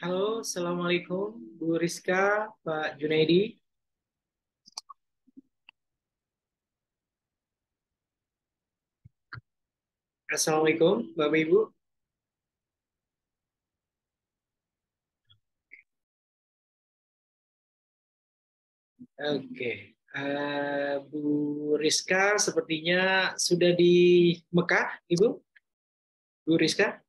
Halo, Assalamualaikum Bu Rizka, Pak Junaidi. Assalamualaikum, Bapak Ibu. Oke, Bu Rizka sepertinya sudah di Mekah, Ibu. Bu Rizka.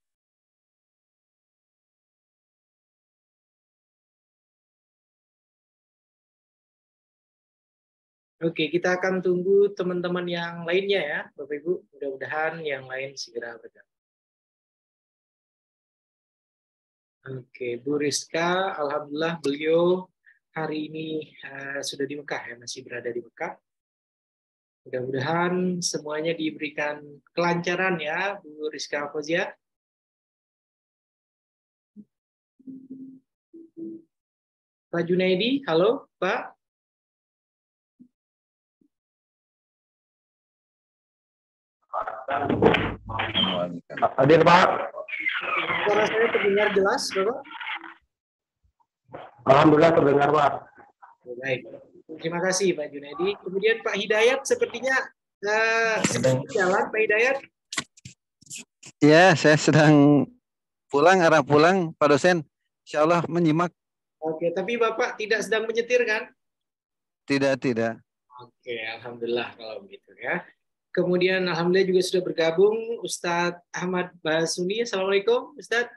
Oke, kita akan tunggu teman-teman yang lainnya ya, Bapak Ibu. Mudah-mudahan yang lain segera bergabung. Oke, Bu Rizka, Alhamdulillah beliau hari ini sudah di Mekah ya, masih berada di Mekah. Mudah-mudahan semuanya diberikan kelancaran ya, Bu Rizka Fauzia. Pak Junaidi, halo Pak. Hadir Pak. Suara saya terdengar jelas, Bapak? Alhamdulillah terdengar Pak. Baik, terima kasih Pak Junaidi. Kemudian Pak Hidayat sepertinya sedang jalan, Pak Hidayat. Ya, saya sedang arah pulang, Pak dosen. Insya Allah menyimak. Oke, tapi Bapak tidak sedang menyetir kan? Tidak. Oke, Alhamdulillah kalau begitu ya. Kemudian Alhamdulillah juga sudah bergabung Ustadz Ahmad Basuni. Assalamualaikum Ustadz.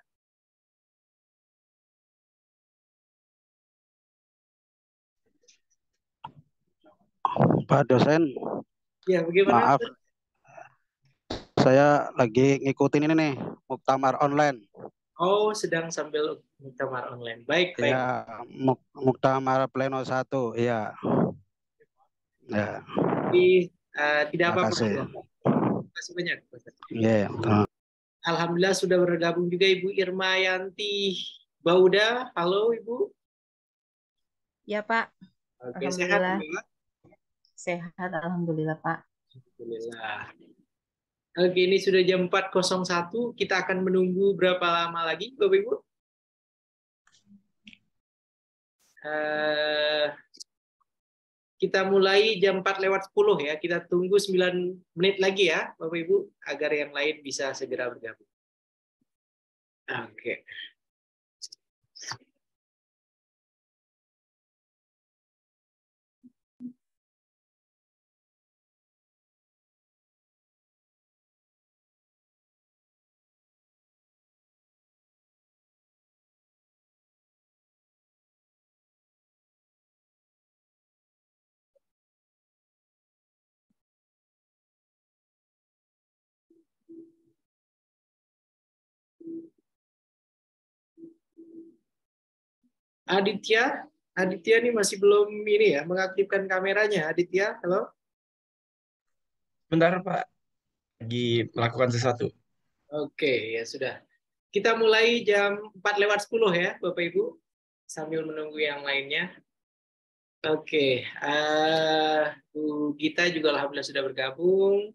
Pak dosen, Ya, bagaimana? maaf, saya lagi ngikutin ini nih, muktamar online. Oh, sedang sambil muktamar online. Baik. Ya, muktamar pleno 1, iya. Ya. Jadi, tidak apa-apa. Makasih. Terima kasih banyak. Iya. Alhamdulillah sudah bergabung juga Ibu Irmayanti Bauda. Halo Ibu. Ya Pak. Oke, Alhamdulillah. sehat. Sehat, Alhamdulillah Pak. Alhamdulillah. Oke, ini sudah jam 4.01. Kita akan menunggu berapa lama lagi, Bapak Ibu? Kita mulai jam 4:10 ya. Kita tunggu 9 menit lagi ya, Bapak Ibu, agar yang lain bisa segera bergabung. Oke. Aditya ini masih belum ini ya, mengaktifkan kameranya. Aditya, halo. Bentar Pak, lagi melakukan sesuatu. Oke, ya sudah. Kita mulai jam 4:10 ya, Bapak Ibu, sambil menunggu yang lainnya. Oke, Bu Gita juga alhamdulillah sudah bergabung.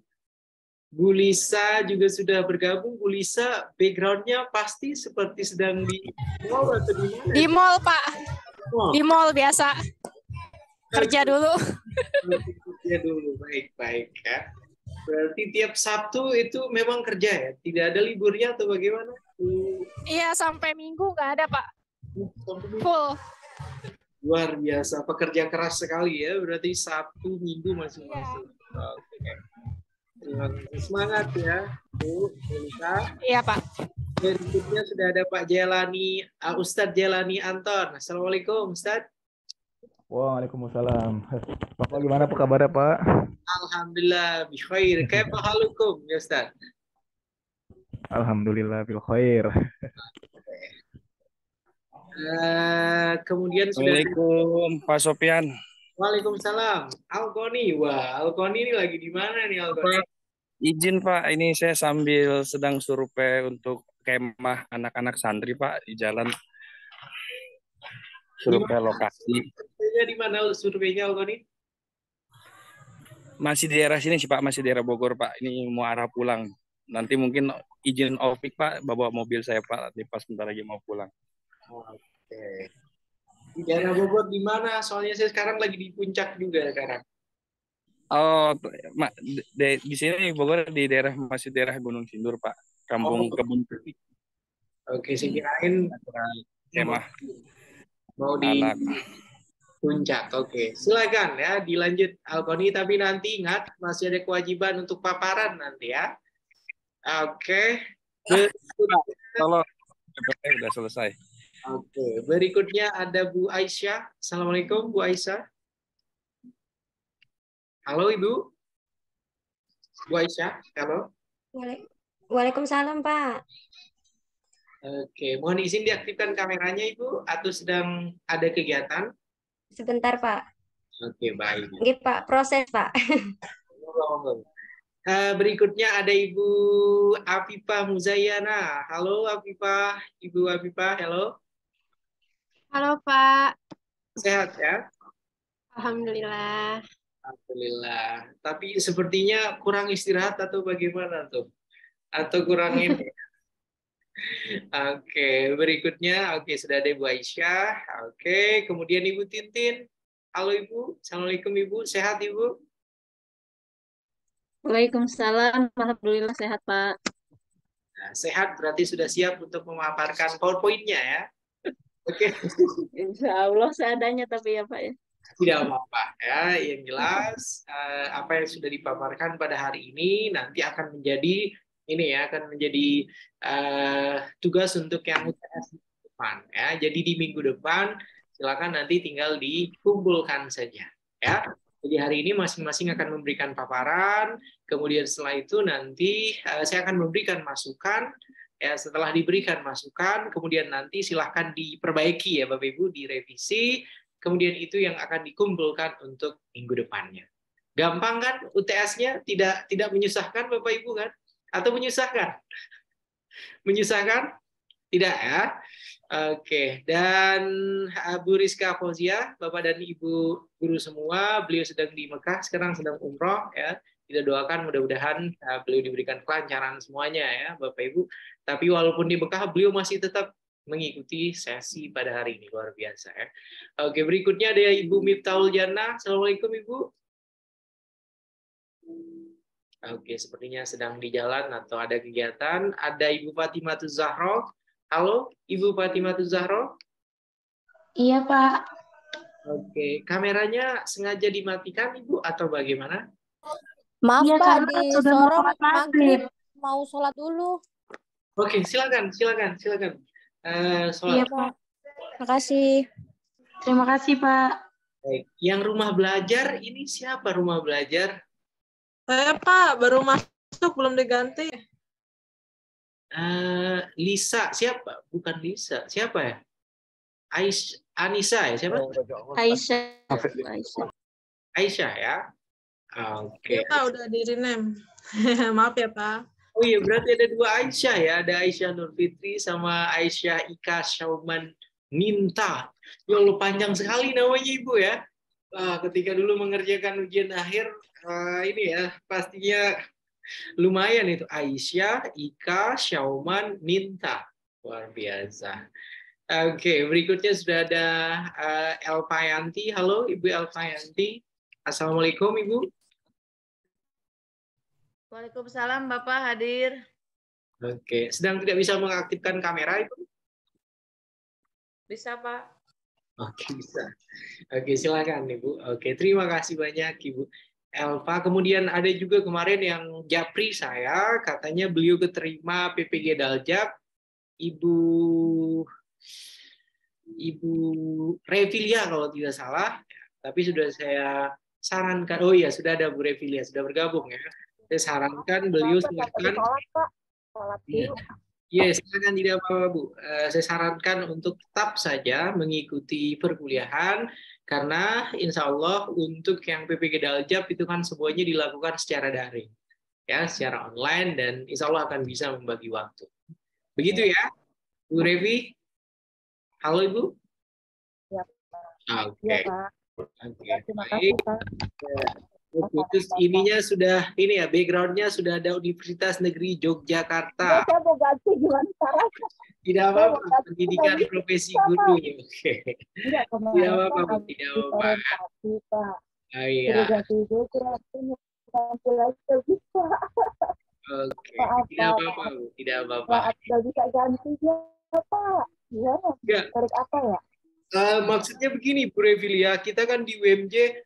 Bu Lisa juga sudah bergabung. Bu Lisa, backgroundnya pasti seperti sedang di mall atau di mana? Di mall, Pak. Di mall biasa. Kerja dulu. Kerja dulu, baik ya. Berarti tiap Sabtu itu memang kerja ya? Tidak ada liburnya atau bagaimana? Iya, sampai Minggu nggak ada, Pak. Full. Luar biasa, pekerja keras sekali ya. Berarti Sabtu, Minggu masih masuk. Oke. Semangat ya, Bu Lisa. Iya, Pak. Berikutnya sudah ada Pak Jelani, Ustadz Jelani Anton. Assalamualaikum, Ustadz. Waalaikumsalam. Bapak gimana apa kabarnya Pak? Alhamdulillah, bikhair. Kaifa halukum, ya Ustadz? Alhamdulillah bil khair. Kemudian sudah. Assalamualaikum Pak Sopian. Waalaikumsalam. Alkoni, wah Alkoni ini lagi di mana nih Alkoni? Izin Pak, ini saya sambil sedang survei untuk kemah anak-anak santri Pak di jalan. Survei lokasi. Di mana surveinya Alkoni? Masih di daerah sini sih Pak, masih di daerah Bogor Pak. Ini mau arah pulang. Nanti mungkin izin off Pak, bawa mobil saya Pak, nanti pas bentar lagi mau pulang. Oke. Di daerah Bogor di mana? Soalnya saya sekarang lagi di puncak juga sekarang. Oh, di sini Bogor di masih daerah Gunung Sindur, Pak. Kampung Oh, Kebun Putih. oke. Saya kirain mau, Kemah mau di anak. puncak. Oke. Silakan ya dilanjut Alkoni, tapi nanti ingat masih ada kewajiban untuk paparan nanti ya. Oke. Kalau PPT udah selesai. Oke, berikutnya ada Bu Aisyah. Assalamualaikum Bu Aisyah. Halo Ibu. Bu Aisyah, halo. Waalaikumsalam, Pak. Oke, mohon izin diaktifkan kameranya Ibu atau sedang ada kegiatan? Sebentar, Pak. Oke, baik. Oke, Pak. Proses, Pak. Berikutnya ada Ibu Afifah Muzayana. Halo Afifah, Ibu Afifah, halo. Halo Pak, Sehat ya? Alhamdulillah. Alhamdulillah. Tapi sepertinya kurang istirahat atau bagaimana tuh? Atau kurang ini? Oke, berikutnya sudah ada Ibu Aisyah. Oke, kemudian Ibu Tintin. Halo Ibu, Assalamualaikum Ibu, sehat Ibu? Waalaikumsalam. Alhamdulillah sehat, Pak. Nah, sehat berarti sudah siap untuk memaparkan PowerPoint-nya ya. Oke. Insya Allah seadanya tapi ya Pak ya. Tidak apa-apa ya, yang jelas apa yang sudah dipaparkan pada hari ini nanti akan menjadi tugas untuk yang UTS depan ya. Jadi di minggu depan silakan nanti tinggal dikumpulkan saja ya. Jadi hari ini masing-masing akan memberikan paparan, kemudian setelah itu nanti saya akan memberikan masukan. Ya, setelah diberikan masukan, kemudian nanti silahkan diperbaiki ya Bapak Ibu, direvisi, kemudian itu yang akan dikumpulkan untuk minggu depannya. Gampang kan UTS-nya? Tidak menyusahkan Bapak Ibu kan? Atau menyusahkan? Menyusahkan? Tidak ya? Oke, dan Bu Rizka Fauzia, Bapak dan Ibu guru semua, beliau sedang di Mekah, sekarang sedang umroh ya. Kita doakan mudah-mudahan beliau diberikan kelancaran semuanya ya Bapak Ibu. Tapi walaupun di Mekah, beliau masih tetap mengikuti sesi pada hari ini, luar biasa ya. Oke, berikutnya ada Ibu Miftahul Jannah. Assalamualaikum Ibu. Oke, sepertinya sedang di jalan atau ada kegiatan. Ada Ibu Fatimah Zahro. Halo, Ibu Fatimah Zahro. Iya Pak. Oke, kameranya sengaja dimatikan Ibu atau bagaimana? Maaf Iya, Pak, karena di sudah mau Sorong sholat maghrib. maghrib mau sholat dulu. Oke, silakan. Iya Pak. Makasih. Terima kasih Pak. Baik. Yang rumah belajar ini siapa rumah belajar? Saya Pak, baru masuk belum diganti. Lisa, siapa? Bukan Lisa, siapa ya? Anissa ya, siapa? Aisyah. Aisyah ya. Oke. Iya Pak, udah di rename. Maaf ya Pak. Oh iya, berarti ada dua Aisyah ya. Ada Aisyah Nurfitri sama Aisyah Ika Syauman Ninta. Ya Allah, panjang sekali namanya Ibu ya. Ketika dulu mengerjakan ujian akhir, ini ya, pastinya lumayan itu. Aisyah, Ika, Syauman, Ninta. Luar biasa. Oke, berikutnya sudah ada Elpayanti. Halo Ibu Elpayanti. Assalamualaikum Ibu. Waalaikumsalam Bapak hadir. Oke, sedang tidak bisa mengaktifkan kamera itu? Bisa Pak. Oke, bisa. Oke, silakan Ibu. Oke, terima kasih banyak Ibu Elva. Kemudian ada juga kemarin yang japri saya, katanya beliau keterima PPG Daljab, Ibu Revilia kalau tidak salah. Tapi sudah saya sarankan, oh iya sudah ada Bu Revilia, sudah bergabung ya. Saya sarankan beliau silakan. Yes, silakan tidak apa-apa Bu. Saya sarankan untuk tetap saja mengikuti perkuliahan karena insya Allah untuk yang PPG Daljab itu kan semuanya dilakukan secara daring, ya, secara online dan insya Allah akan bisa membagi waktu. Begitu ya, Bu Revi. Halo Ibu. Ya, Oke. Pak. Oke. Terima kasih Pak. Oke, terus ininya sudah ini ya, backgroundnya sudah ada Universitas Negeri Yogyakarta. Saya mau ganti gimana caranya? Tidak apa-apa, pendidikan profesi guru. Oke. Enggak, Tidak kemarin apa-apa, kan Bu, tidak habis apa-apa. orientasi, Pak. Ah, iya. Suruh ganti juga, ganti lagi nggak bisa. Oke, Maaf, tidak Pak. apa-apa, Bu, tidak apa-apa. Maaf, nggak bisa gantinya, Pak. Gimana? Enggak. Tarik apa ya? Maksudnya begini, Bu Revilia, kita kan di UMJ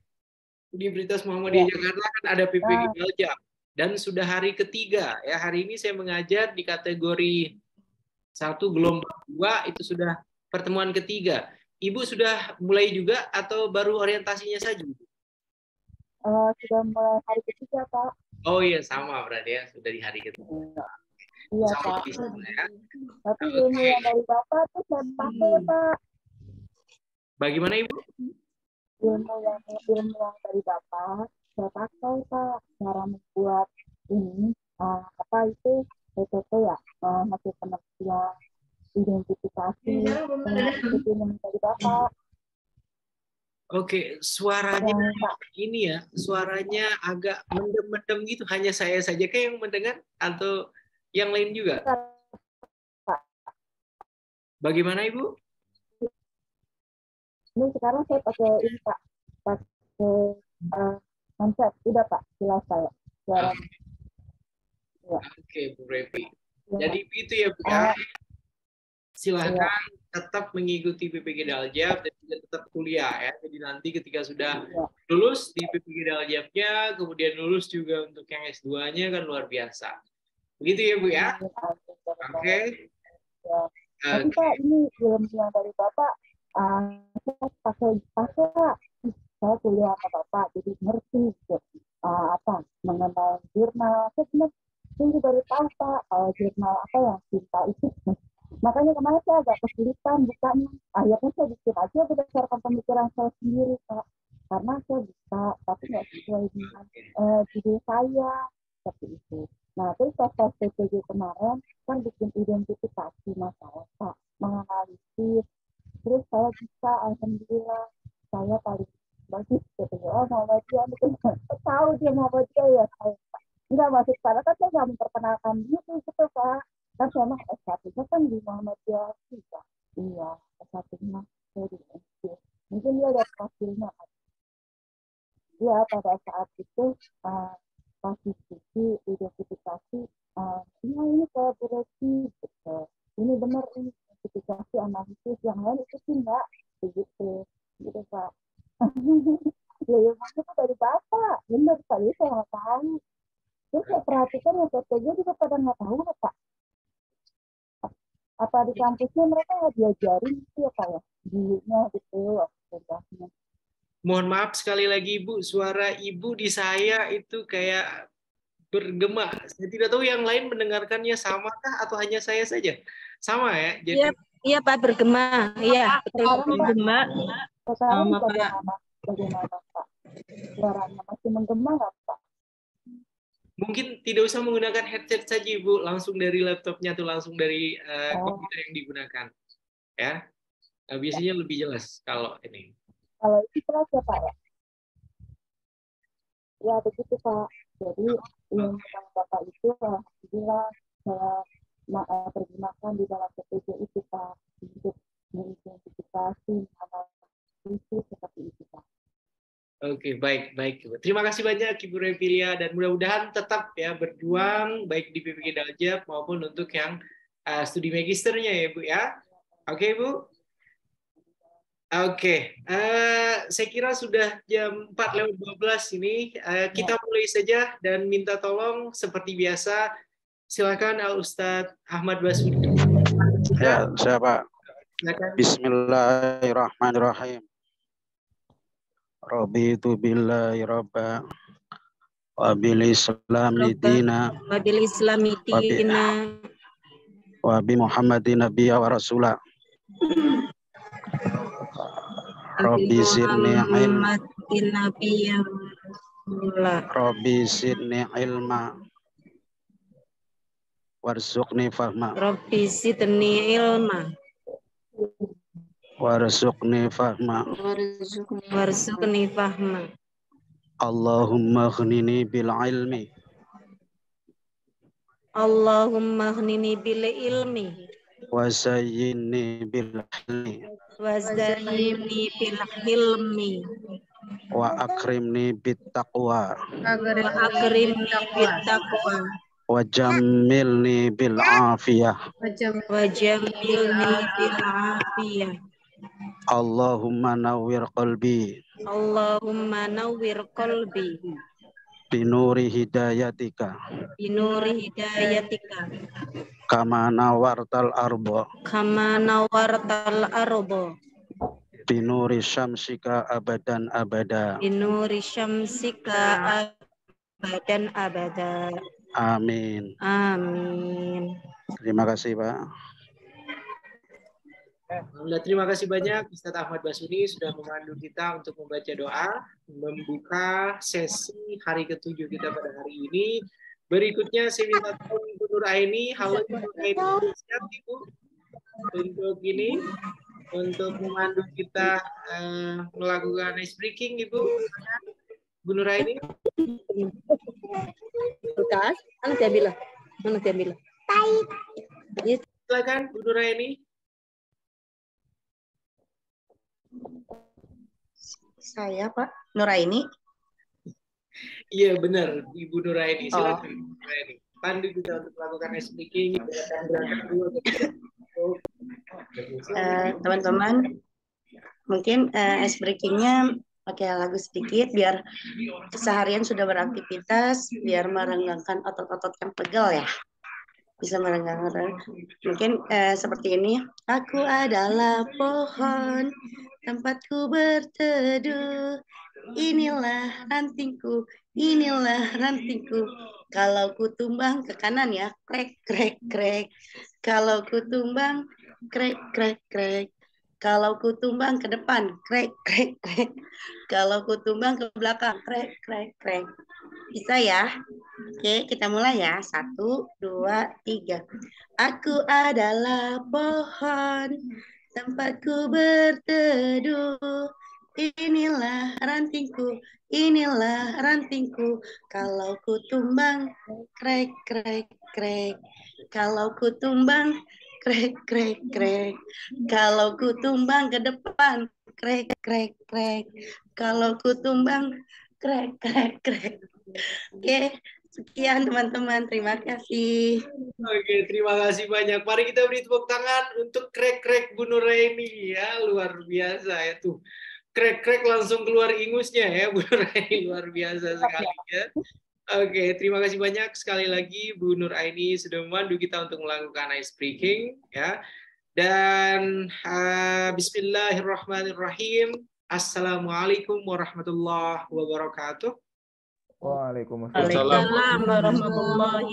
Universitas Muhammadiyah Iya. Jakarta kan ada PPG Nah. Daljab dan sudah hari ketiga ya. Hari ini saya mengajar di kategori 1 gelombang 2 itu sudah pertemuan ketiga. Ibu sudah mulai juga atau baru orientasinya saja? Sudah mulai hari ketiga, Pak. Oh iya, sama berarti ya, sudah di hari ketiga. Iya, Sama Pak. di sana ya. Tapi ilmu yang dari Bapak tuh saya pakai, Pak. Bagaimana Ibu? Ilmu yang dari Bapak saya pakai, Pak. Cara membuat ini apa itu PPT ya, hasil penelitian, identifikasi, itu ilmu dari Bapak. Oke, suaranya ini ya, suaranya agak mendem-mendem gitu. Hanya saya saja kayak yang mendengar atau yang lain juga? Bagaimana Ibu? Ini sekarang saya pakai ini, Pak. Pakai konsep. Udah, Pak. Jelas saya. Suaranya. Ya. Oke, Bu Revi. Jadi begitu ya, Bu ya. Silahkan tetap mengikuti PPG Daljab dan juga tetap kuliah ya. Jadi nanti ketika sudah lulus di PPG Daljabnya, kemudian lulus juga untuk yang S2-nya kan luar biasa. Begitu ya, Bu ya. Oke. Tapi Pak, ini ilmu yang dari Bapak, saya pakai Pak. Saya kuliah sama Bapak, jadi ngerti gitu. Apa mengenai jurnal. Saya benar baru tahu, Pak, jurnal apa yang cinta itu. Makanya kemarin saya agak kesulitan bukanya. Akhirnya saya bikin aja berdasarkan pemikiran saya sendiri, Pak. Karena saya bisa, tapi nggak sesuai dengan judul saya, seperti itu. Nah, terus pas PPG kemarin, kan bikin identifikasi masalah, Pak. Menganalisis. Terus saya bisa, alhamdulillah, saya paling bagus. PPG, Muhammadiyah, tahu dia Muhammadiyah ya, saya. Enggak, maksud saya kan saya nggak memperkenalkan gitu, Pak. Kan saya mah S1-nya kan di Muhammadiyah juga. Iya, S1-nya saya di SD. Mungkin dia ada hasilnya. Ya, pada saat itu pas diskusi, identifikasi, ini kolaborasi, gitu. Ini benar, ini identifikasi, analisis, yang lain itu sih enggak, begitu. Gitu, Pak. Ya, itu dari Bapak. Benar, tadi saya nggak tahu. Terus saya perhatikan yang PPG juga pada nggak tahu, Pak. Apa di kampusnya mereka nggak diajarin gitu ya, Pak ya? Dulunya gitu, waktu. Mohon maaf sekali lagi Ibu, suara Ibu di saya itu kayak bergema. Saya tidak tahu yang lain mendengarkannya samakah atau hanya saya saja? Sama ya? Jadi... Iya Pak, bergema. Iya, bergema. Sekarang bagaimana Pak? Suaranya masih menggema nggak, Pak? Mungkin tidak usah menggunakan headset saja Ibu, langsung dari laptopnya atau langsung dari komputer yang digunakan. Ya, biasanya lebih jelas kalau ini. Kalau itu jelas ya Pak ya? Ya begitu Pak. Jadi yang Bapak itu alhamdulillah saya pergunakan di dalam PPG itu Pak, untuk mengidentifikasi analisis seperti itu Pak. Oke, baik. Terima kasih banyak Ibu Revilia dan mudah-mudahan tetap ya berjuang baik di PPG Daljab maupun untuk yang studi magisternya ya Bu ya. Oke Bu. Oke, saya kira sudah jam 4:12 ini. Kita mulai saja dan minta tolong seperti biasa. Silakan Al Ustadz Ahmad Basudi. Ya, siapa? Silakan. Bismillahirrahmanirrahim. Raditu billahi rabba wa bil islami dina wa bi Muhammadin nabiyya wa rasula. Rabbi zidni ilma warzuqni fahma. Rabbi zidni ilma Warzuqni fahma. warzuqni fahma. Allahumma ghnini bil ilmi Allahumma ghnini bil ilmi wa zayyinni bil hilmi wa zayyinni bil hilmi wa akrimni bit taqwa wa akrimni bit taqwa wa jammilni bil afiyah. wa jammilni bil afiyah. Allahumma nawwir qalbi Allahumma nawwir qalbi binuri hidayatika binuri hidayatika kama nawartal arba kama nawartal arda binuri syamsika abadan abada. binuri syamsika abadan abada. Amin. Amin. Terima kasih, Pak. Alhamdulillah, terima kasih banyak Ustaz Ahmad Basuni sudah memandu kita untuk membaca doa, membuka sesi hari ke-7 kita pada hari ini. Berikutnya saya minta tolong Ibu Nur Aini, halo Ibu Nur Aini, siap Ibu untuk ini, untuk memandu kita melakukan ice breaking, Ibu. Bu Nur Aini. Bekas, mana diambil? Mana diambil? Silakan Bu Nur Aini. Saya Pak Nuraini. Iya benar, Ibu Nuraini. Silakan Ibu Nuraini. Pandu kita untuk melakukan ice breaking. Teman-teman, mungkin ice breakingnya pakai lagu sedikit biar keseharian sudah beraktivitas, biar merenggangkan otot-otot yang pegel ya. Bisa merenggangkan. Mungkin seperti ini. Aku adalah pohon, tempatku berteduh. Inilah rantingku, inilah rantingku. Kalau ku tumbang ke kanan ya, krek, krek, krek. Kalau ku tumbang, krek, krek, krek. Kalau ku tumbang ke depan, krek, krek, krek. Kalau ku tumbang ke belakang, krek, krek, krek. Bisa ya? Oke, kita mulai ya. 1, 2, 3. Aku adalah pohon, tempatku berteduh. Inilah rantingku, inilah rantingku. Kalau ku tumbang, krek, krek, krek. Kalau ku tumbang, krek, krek, krek. Kalau ku tumbang ke depan, krek, krek, krek. Kalau ku tumbang, krek, krek, krek. Oke, sekian teman-teman. Terima kasih. Oke, terima kasih banyak. Mari kita beri tepuk tangan untuk krek-krek Bu Nuraini ya, luar biasa ya tuh. Krek-krek langsung keluar ingusnya ya Bu Nuraini, luar biasa sekali ya. Oke, terima kasih banyak sekali lagi Bu Nuraini sudah memandu kita untuk melakukan ice breaking ya. Dan bismillahirrahmanirrahim. Assalamualaikum warahmatullahi wabarakatuh. Waalaikumsalam warahmatullahi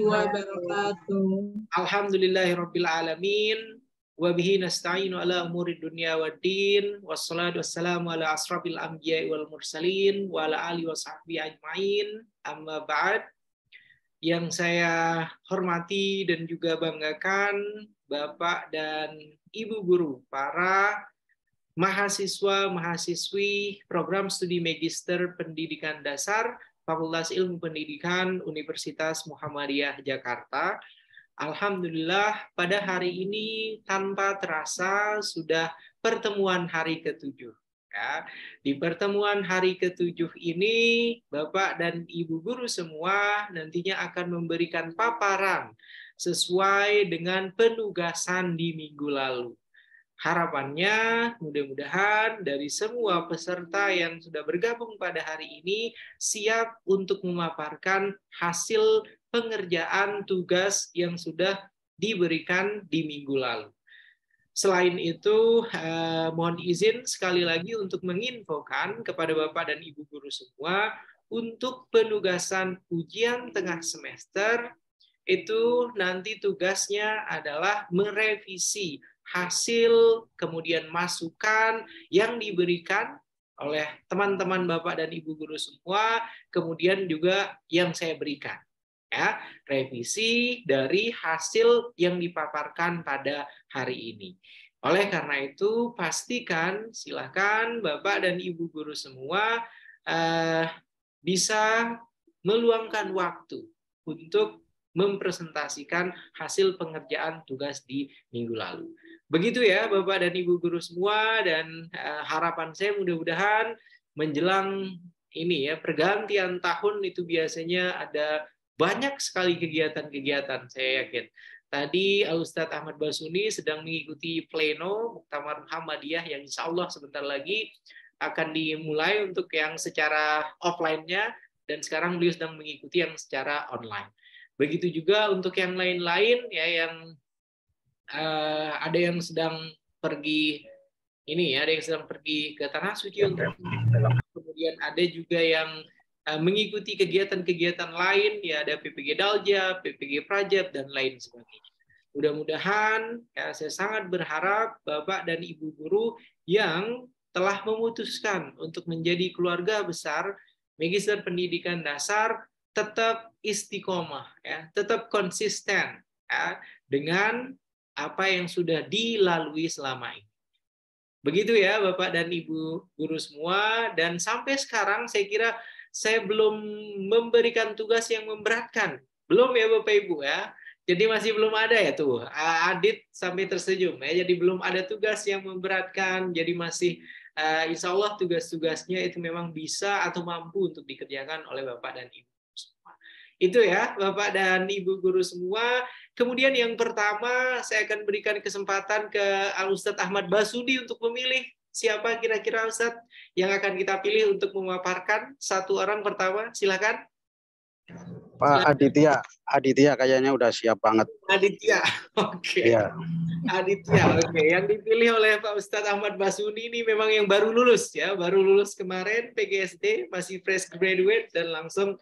wabarakatuh. Alhamdulillahirabbil alamin wa bihi nasta'inu ala umuri dunya waddin wassalatu wassalamu ala asrafil anbiya'i wal mursalin wa ala alihi washabbihi ajmain. Amma ba'd. Yang saya hormati dan juga banggakan Bapak dan Ibu guru, para mahasiswa-mahasiswi program studi Magister Pendidikan Dasar Fakultas Ilmu Pendidikan Universitas Muhammadiyah Jakarta. Alhamdulillah pada hari ini tanpa terasa sudah pertemuan hari ke-7. Ya, di pertemuan hari ke-7 ini Bapak dan Ibu guru semua nantinya akan memberikan paparan sesuai dengan penugasan di minggu lalu. Harapannya mudah-mudahan dari semua peserta yang sudah bergabung pada hari ini siap untuk memaparkan hasil pengerjaan tugas yang sudah diberikan di minggu lalu. Selain itu, mohon izin sekali lagi untuk menginfokan kepada Bapak dan Ibu guru semua untuk penugasan ujian tengah semester itu nanti tugasnya adalah merevisi hasil kemudian masukan yang diberikan oleh teman-teman Bapak dan Ibu guru semua, kemudian juga yang saya berikan. Ya, revisi dari hasil yang dipaparkan pada hari ini. Oleh karena itu, pastikan silakan Bapak dan Ibu guru semua bisa meluangkan waktu untuk mempresentasikan hasil pengerjaan tugas di minggu lalu. Begitu ya Bapak dan Ibu guru semua, dan harapan saya mudah-mudahan menjelang ini ya pergantian tahun itu biasanya ada banyak sekali kegiatan-kegiatan, saya yakin. Tadi Ustadz Ahmad Basuni sedang mengikuti pleno Muktamar Muhammadiyah yang insya Allah sebentar lagi akan dimulai untuk yang secara offline-nya, dan sekarang beliau sedang mengikuti yang secara online. Begitu juga untuk yang lain-lain ya, yang ada yang sedang pergi ini ya, ada yang sedang pergi ke Tanah Suci untuk kemudian ada juga yang mengikuti kegiatan-kegiatan lain ya, ada PPG Dalja, PPG Prajab dan lain sebagainya. Mudah-mudahan ya, saya sangat berharap Bapak dan Ibu guru yang telah memutuskan untuk menjadi keluarga besar Magister Pendidikan Dasar tetap istiqomah ya, tetap konsisten ya, dengan apa yang sudah dilalui selama ini. Begitu ya Bapak dan Ibu guru semua, dan sampai sekarang saya kira saya belum memberikan tugas yang memberatkan. Belum ya Bapak Ibu ya. Jadi masih belum ada ya tuh. Adit sampai tersenyum ya. Jadi belum ada tugas yang memberatkan. Jadi masih insya Allah tugas-tugasnya itu memang bisa atau mampu untuk dikerjakan oleh Bapak dan Ibu semua. Itu ya Bapak dan Ibu guru semua. Kemudian yang pertama saya akan berikan kesempatan ke Ustadz Ahmad Basudi untuk memilih siapa kira-kira Ustadz yang akan kita pilih untuk memaparkan. Satu orang pertama, silakan. Pak Aditya. Aditya kayaknya udah siap banget. Aditya, oke. Iya. Aditya, oke. Yang dipilih oleh Pak Ustadz Ahmad Basuni ini memang yang baru lulus ya, baru lulus kemarin PGSD, masih fresh graduate dan langsung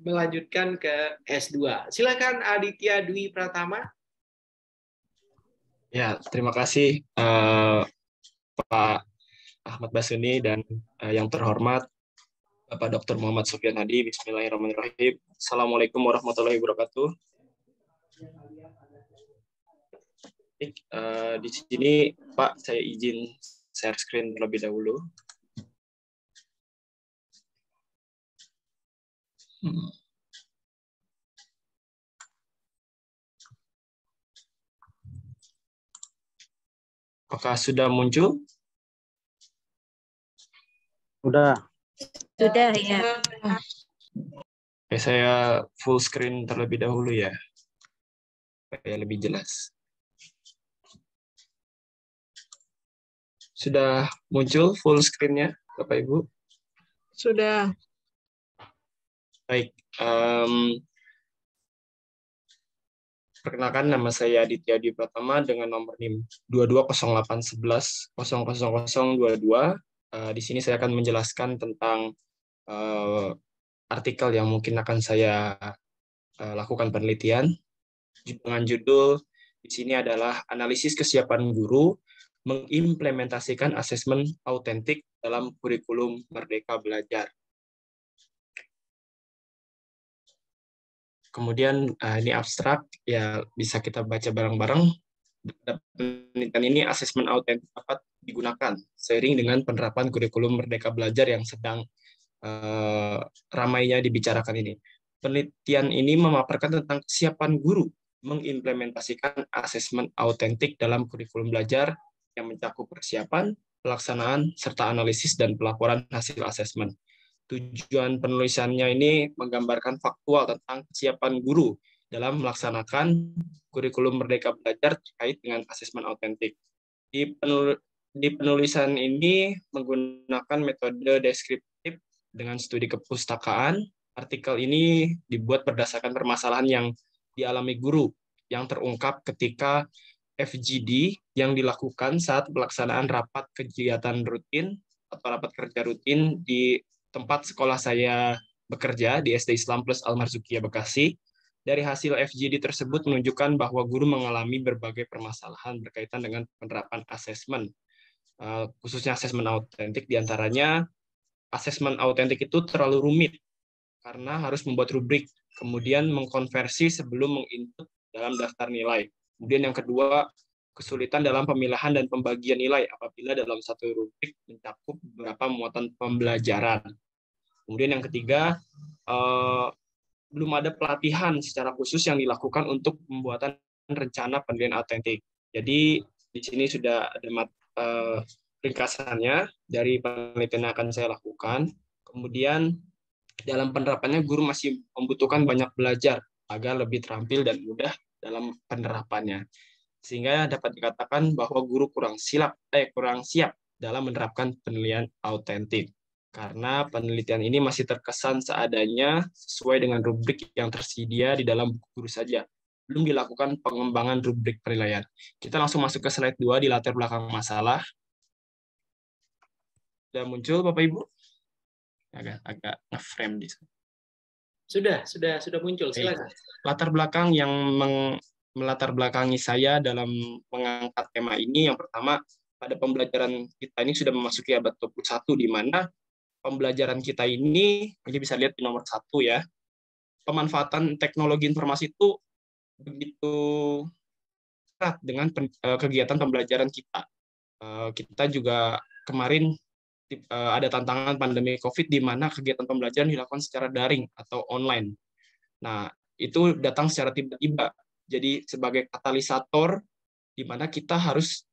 melanjutkan ke S2. Silakan Aditya Dwi Pratama. Ya, terima kasih Pak Ahmad Basuni dan yang terhormat Bapak Dr. Muhammad Sofyan Hadi. Bismillahirrahmanirrahim. Assalamualaikum warahmatullahi wabarakatuh. Di sini Pak, saya izin share screen terlebih dahulu. Apakah sudah muncul? Sudah. Sudah ya. Oke, saya full screen terlebih dahulu ya, supaya lebih jelas. Sudah muncul full screen-nya, Bapak Ibu? Sudah. Baik. Perkenalkan, nama saya Aditya Dwi Pratama dengan nomor NIM 220811000022. Di sini saya akan menjelaskan tentang artikel yang mungkin akan saya lakukan penelitian. Dengan judul di sini adalah analisis kesiapan guru mengimplementasikan asesmen autentik dalam kurikulum Merdeka Belajar. Kemudian ini abstrak, ya bisa kita baca bareng-bareng. Penelitian ini asesmen autentik dapat digunakan seiring dengan penerapan kurikulum Merdeka Belajar yang sedang ramainya dibicarakan ini. Penelitian ini memaparkan tentang kesiapan guru mengimplementasikan asesmen autentik dalam kurikulum belajar yang mencakup persiapan, pelaksanaan, serta analisis dan pelaporan hasil asesmen. Tujuan penulisannya ini menggambarkan faktual tentang kesiapan guru dalam melaksanakan kurikulum Merdeka Belajar terkait dengan asesmen autentik. Di penulisan ini menggunakan metode deskriptif dengan studi kepustakaan. Artikel ini dibuat berdasarkan permasalahan yang dialami guru yang terungkap ketika FGD yang dilakukan saat pelaksanaan rapat kegiatan rutin atau rapat kerja rutin di tempat sekolah saya bekerja di SD Islam Plus Al-Marzukia Bekasi. Dari hasil FGD tersebut menunjukkan bahwa guru mengalami berbagai permasalahan berkaitan dengan penerapan asesmen, khususnya asesmen autentik. Diantaranya, asesmen autentik itu terlalu rumit karena harus membuat rubrik, kemudian mengkonversi sebelum menginput dalam daftar nilai. Kemudian yang kedua, kesulitan dalam pemilahan dan pembagian nilai apabila dalam satu rubrik mencakup beberapa muatan pembelajaran. Kemudian yang ketiga, belum ada pelatihan secara khusus yang dilakukan untuk pembuatan rencana penilaian autentik. Jadi di sini sudah ada ringkasannya dari penelitian yang akan saya lakukan. Kemudian dalam penerapannya guru masih membutuhkan banyak belajar agar lebih terampil dan mudah dalam penerapannya. Sehingga dapat dikatakan bahwa guru kurang siap dalam menerapkan penilaian autentik. Karena penelitian ini masih terkesan seadanya sesuai dengan rubrik yang tersedia di dalam buku guru saja. Belum dilakukan pengembangan rubrik penilaian. Kita langsung masuk ke slide 2 di latar belakang masalah. Sudah muncul Bapak Ibu? Agak nge-frame di sini. Sudah muncul. Silakan. Latar belakang yang melatar belakangi saya dalam mengangkat tema ini, yang pertama, pada pembelajaran kita ini sudah memasuki abad 21, di mana pembelajaran kita ini bisa lihat di nomor 1 ya, pemanfaatan teknologi informasi itu begitu erat dengan kegiatan pembelajaran kita. Kita juga kemarin ada tantangan pandemi COVID di mana kegiatan pembelajaran dilakukan secara daring atau online. Nah, itu datang secara tiba-tiba. Jadi sebagai katalisator di mana kita harus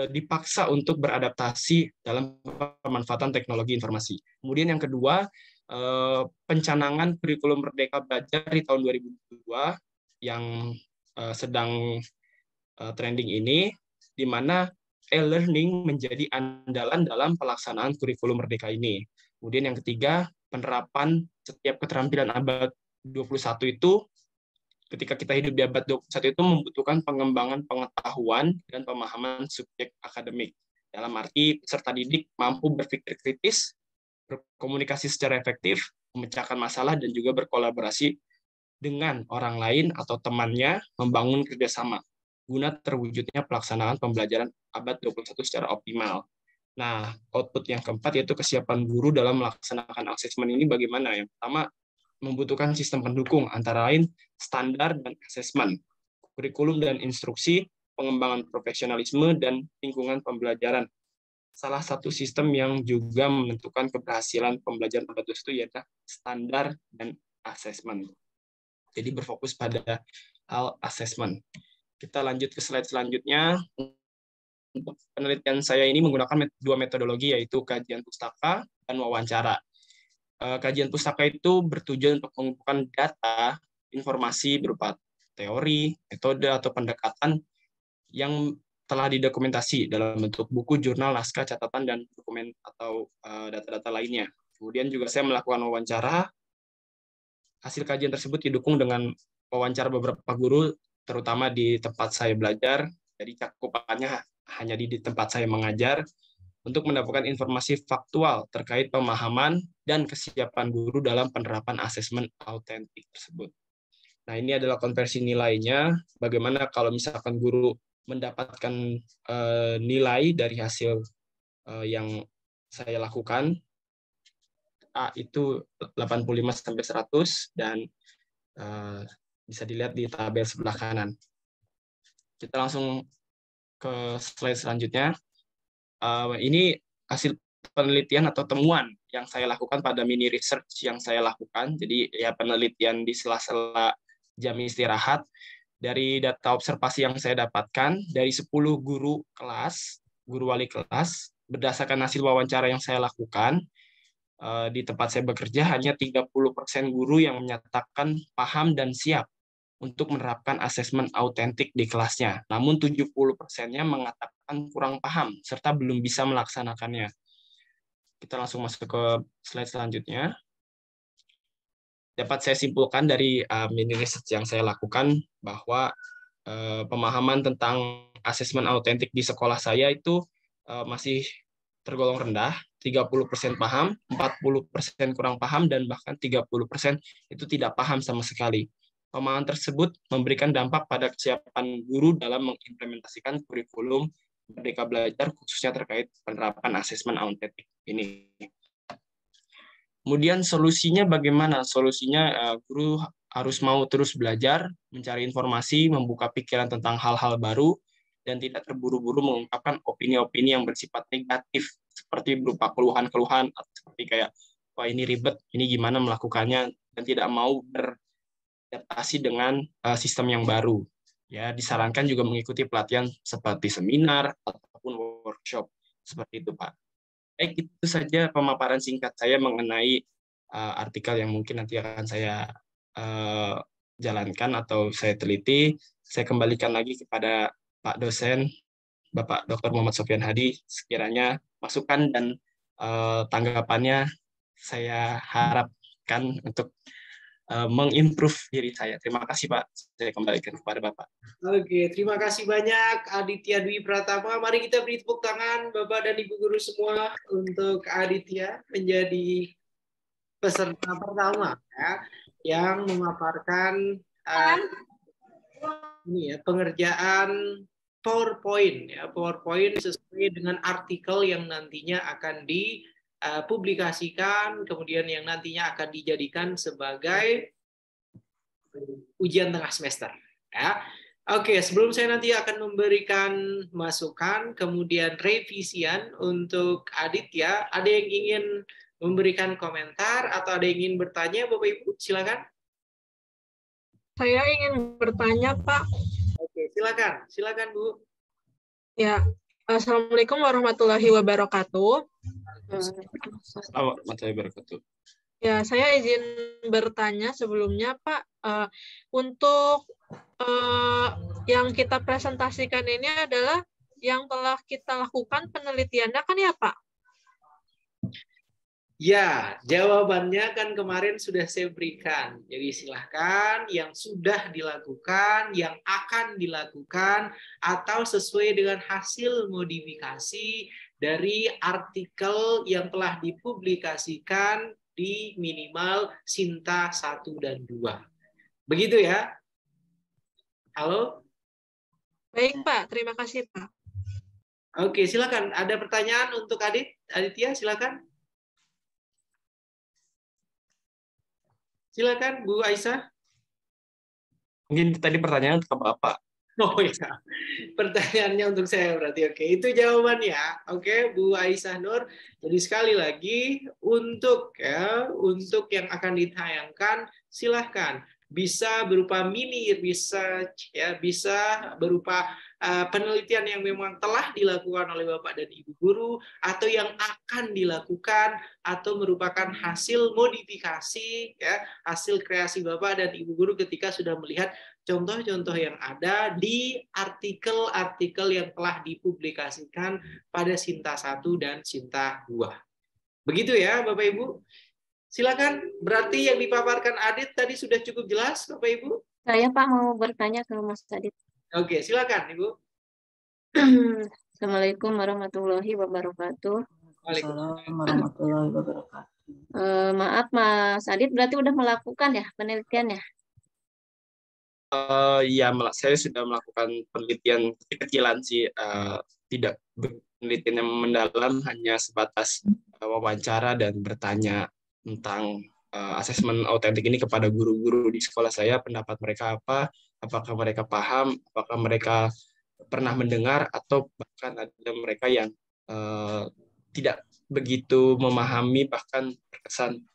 dipaksa untuk beradaptasi dalam pemanfaatan teknologi informasi. Kemudian yang kedua, pencanangan kurikulum Merdeka Belajar di tahun 2022 yang sedang trending ini, di mana e-learning menjadi andalan dalam pelaksanaan kurikulum Merdeka ini. Kemudian yang ketiga, penerapan setiap keterampilan abad 21 itu, ketika kita hidup di abad 21 itu membutuhkan pengembangan pengetahuan dan pemahaman subjek akademik. Dalam arti peserta didik mampu berpikir kritis, berkomunikasi secara efektif, memecahkan masalah, dan juga berkolaborasi dengan orang lain atau temannya, membangun kerjasama guna terwujudnya pelaksanaan pembelajaran abad 21 secara optimal. Nah, output yang keempat yaitu kesiapan guru dalam melaksanakan asesmen ini bagaimana? Yang pertama, membutuhkan sistem pendukung, antara lain standar dan asesmen, kurikulum dan instruksi, pengembangan profesionalisme, dan lingkungan pembelajaran. Salah satu sistem yang juga menentukan keberhasilan pembelajaran abad 21 itu yaitu standar dan asesmen. Jadi berfokus pada hal asesmen. Kita lanjut ke slide selanjutnya. Untuk penelitian saya ini menggunakan dua metodologi, yaitu kajian pustaka dan wawancara. Kajian pustaka itu bertujuan untuk mengumpulkan data, informasi berupa teori, metode, atau pendekatan yang telah didokumentasi dalam bentuk buku, jurnal, naskah, catatan, dan dokumen atau data-data lainnya. Kemudian juga saya melakukan wawancara. Hasil kajian tersebut didukung dengan wawancara beberapa guru, terutama di tempat saya belajar. Jadi cakupannya hanya di tempat saya mengajar, untuk mendapatkan informasi faktual terkait pemahaman dan kesiapan guru dalam penerapan asesmen autentik tersebut. Nah, ini adalah konversi nilainya. Bagaimana kalau misalkan guru mendapatkan nilai dari hasil yang saya lakukan. A itu 85-100 dan bisa dilihat di tabel sebelah kanan. Kita langsung ke slide selanjutnya. Ini hasil penelitian atau temuan yang saya lakukan pada mini research yang saya lakukan. Jadi ya penelitian di sela-sela jam istirahat. Dari data observasi yang saya dapatkan dari 10 guru wali kelas, berdasarkan hasil wawancara yang saya lakukan, di tempat saya bekerja hanya 30% guru yang menyatakan paham dan siap untuk menerapkan asesmen autentik di kelasnya. Namun 70%-nya mengatakan kurang paham serta belum bisa melaksanakannya. Kita langsung masuk ke slide selanjutnya. Dapat saya simpulkan dari mini research yang saya lakukan bahwa pemahaman tentang asesmen autentik di sekolah saya itu masih tergolong rendah. 30% paham, 40% kurang paham, dan bahkan 30% itu tidak paham sama sekali. Pemahaman tersebut memberikan dampak pada kesiapan guru dalam mengimplementasikan kurikulum Merdeka Belajar, khususnya terkait penerapan asesmen autentik ini. Kemudian solusinya bagaimana? Solusinya guru harus mau terus belajar, mencari informasi, membuka pikiran tentang hal-hal baru, dan tidak terburu-buru mengungkapkan opini-opini yang bersifat negatif seperti berupa keluhan-keluhan atau seperti kayak wah ini ribet, ini gimana melakukannya, dan tidak mau beradaptasi dengan sistem yang baru. Ya, disarankan juga mengikuti pelatihan seperti seminar ataupun workshop seperti itu, Pak. Baik, itu saja pemaparan singkat saya mengenai artikel yang mungkin nanti akan saya jalankan atau saya teliti. Saya kembalikan lagi kepada Pak dosen, Bapak Dr. Muhammad Sofyan Hadi, sekiranya masukan dan tanggapannya saya harapkan untuk mengimprove diri saya. Terima kasih, Pak. Saya kembalikan kepada Bapak. Oke, terima kasih banyak Aditya Dwi Pratama. Mari kita beri tepuk tangan Bapak dan Ibu guru semua untuk Aditya menjadi peserta pertama ya, yang memaparkan ini ya, pengerjaan PowerPoint ya, PowerPoint sesuai dengan artikel yang nantinya akan dipublikasikan, kemudian yang nantinya akan dijadikan sebagai ujian tengah semester ya. Oke, sebelum saya nanti akan memberikan masukan kemudian revisian untuk Aditya, ada yang ingin memberikan komentar atau ada yang ingin bertanya, Bapak Ibu? Silakan. Saya ingin bertanya, Pak. Oke, silakan. Silakan, Bu. Ya, Assalamualaikum warahmatullahi wabarakatuh. Assalamualaikum warahmatullahi wabarakatuh. Ya, saya izin bertanya sebelumnya, Pak. Untuk yang kita presentasikan ini adalah yang telah kita lakukan penelitiannya kan ya, Pak? Ya, jawabannya kan kemarin sudah saya berikan. Jadi silahkan yang sudah dilakukan, yang akan dilakukan, atau sesuai dengan hasil modifikasi dari artikel yang telah dipublikasikan di minimal Sinta 1 dan 2. Begitu ya? Halo? Baik, Pak. Terima kasih, Pak. Oke, silakan. Ada pertanyaan untuk Aditya? Silakan. Silakan, Bu Aisyah. Mungkin tadi pertanyaan ke Bapak. Oh ya, pertanyaannya untuk saya berarti. Oke, itu jawabannya. Oke, Bu Aisyah Nur. Jadi sekali lagi untuk yang akan ditayangkan silahkan bisa berupa mini research ya, bisa berupa penelitian yang memang telah dilakukan oleh Bapak dan Ibu guru atau yang akan dilakukan atau merupakan hasil modifikasi ya, hasil kreasi Bapak dan Ibu guru ketika sudah melihat contoh-contoh yang ada di artikel-artikel yang telah dipublikasikan pada Sinta 1 dan Sinta 2. Begitu ya Bapak Ibu? Silakan, berarti yang dipaparkan Adit tadi sudah cukup jelas, Bapak Ibu? Saya Pak mau bertanya ke Mas Adit. Oke, silakan Ibu. Assalamualaikum warahmatullahi wabarakatuh. Waalaikumsalam warahmatullahi wabarakatuh. Maaf Mas Adit, berarti udah melakukan ya penelitiannya? Ya, saya sudah melakukan penelitian kecil-kecilan sih, tidak penelitian yang mendalam, hanya sebatas wawancara dan bertanya tentang asesmen autentik ini kepada guru-guru di sekolah saya, pendapat mereka apa, apakah mereka paham, apakah mereka pernah mendengar, atau bahkan ada mereka yang tidak begitu memahami, bahkan terkesan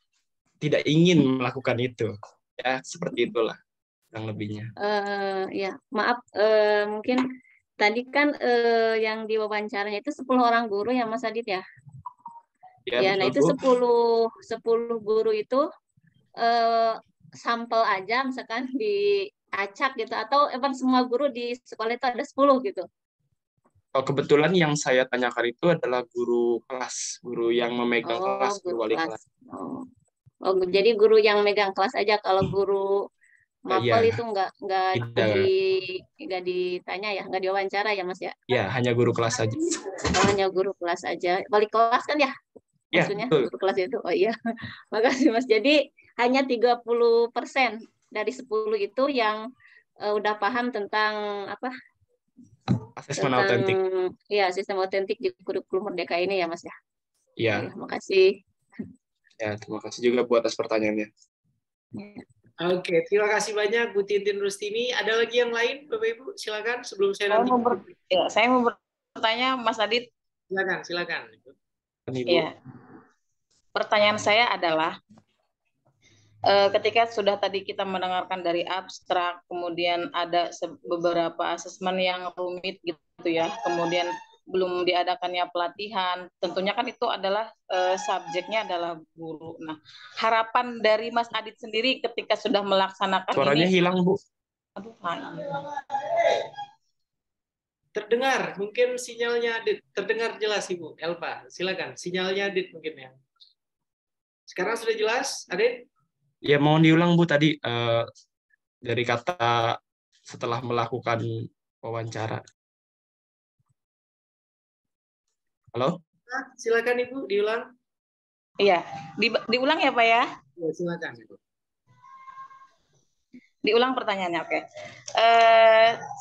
tidak ingin melakukan itu. Ya, seperti itulah kurang lebihnya. Ya, maaf, mungkin tadi kan yang diwawancaranya itu 10 orang guru ya Mas Adit ya? Ya, nah itu 10 guru itu sampel aja misalkan diacak gitu, atau emang semua guru di sekolah itu ada 10 gitu? Kebetulan yang saya tanyakan itu adalah guru kelas, guru yang memegang kelas, guru wali kelas. Oh, jadi guru yang megang kelas aja, kalau guru mapel itu nggak ditanya ya, nggak diwawancara ya Mas ya? Ya, hanya guru kelas saja. Hanya guru kelas aja. Wali kelas kan ya? Maksudnya ya, guru kelas itu. Oh iya. Makasih Mas. Jadi hanya 30% dari 10 itu yang udah paham tentang apa? Asesmen autentik. Iya, sistem autentik di kurikulum Merdeka ini ya Mas ya? Iya. Terima kasih. Ya, terima kasih juga buat atas pertanyaannya. Ya. Oke, terima kasih banyak Bu Tintin Rustini. Ada lagi yang lain, Bapak Ibu? Silakan sebelum saya nanti. Saya mau bertanya, Mas Adit. Silakan. Iya. Pertanyaan saya adalah, ketika sudah tadi kita mendengarkan dari abstrak, kemudian ada beberapa asesmen yang rumit gitu ya, kemudian belum diadakannya pelatihan, tentunya kan itu adalah subjeknya adalah guru. Nah, harapan dari Mas Adit sendiri ketika sudah melaksanakan Suaranya ini. hilang, Bu. Aduh, terdengar, mungkin sinyalnya Adit terdengar jelas Ibu Elva. Silakan, sinyalnya Adit mungkin ya. Sekarang sudah jelas, Adit? Ya, mohon diulang Bu tadi dari kata setelah melakukan wawancara. Halo? Silakan Ibu, diulang. Iya, diulang ya Pak ya? Ya, silakan Ibu. Diulang pertanyaannya, oke.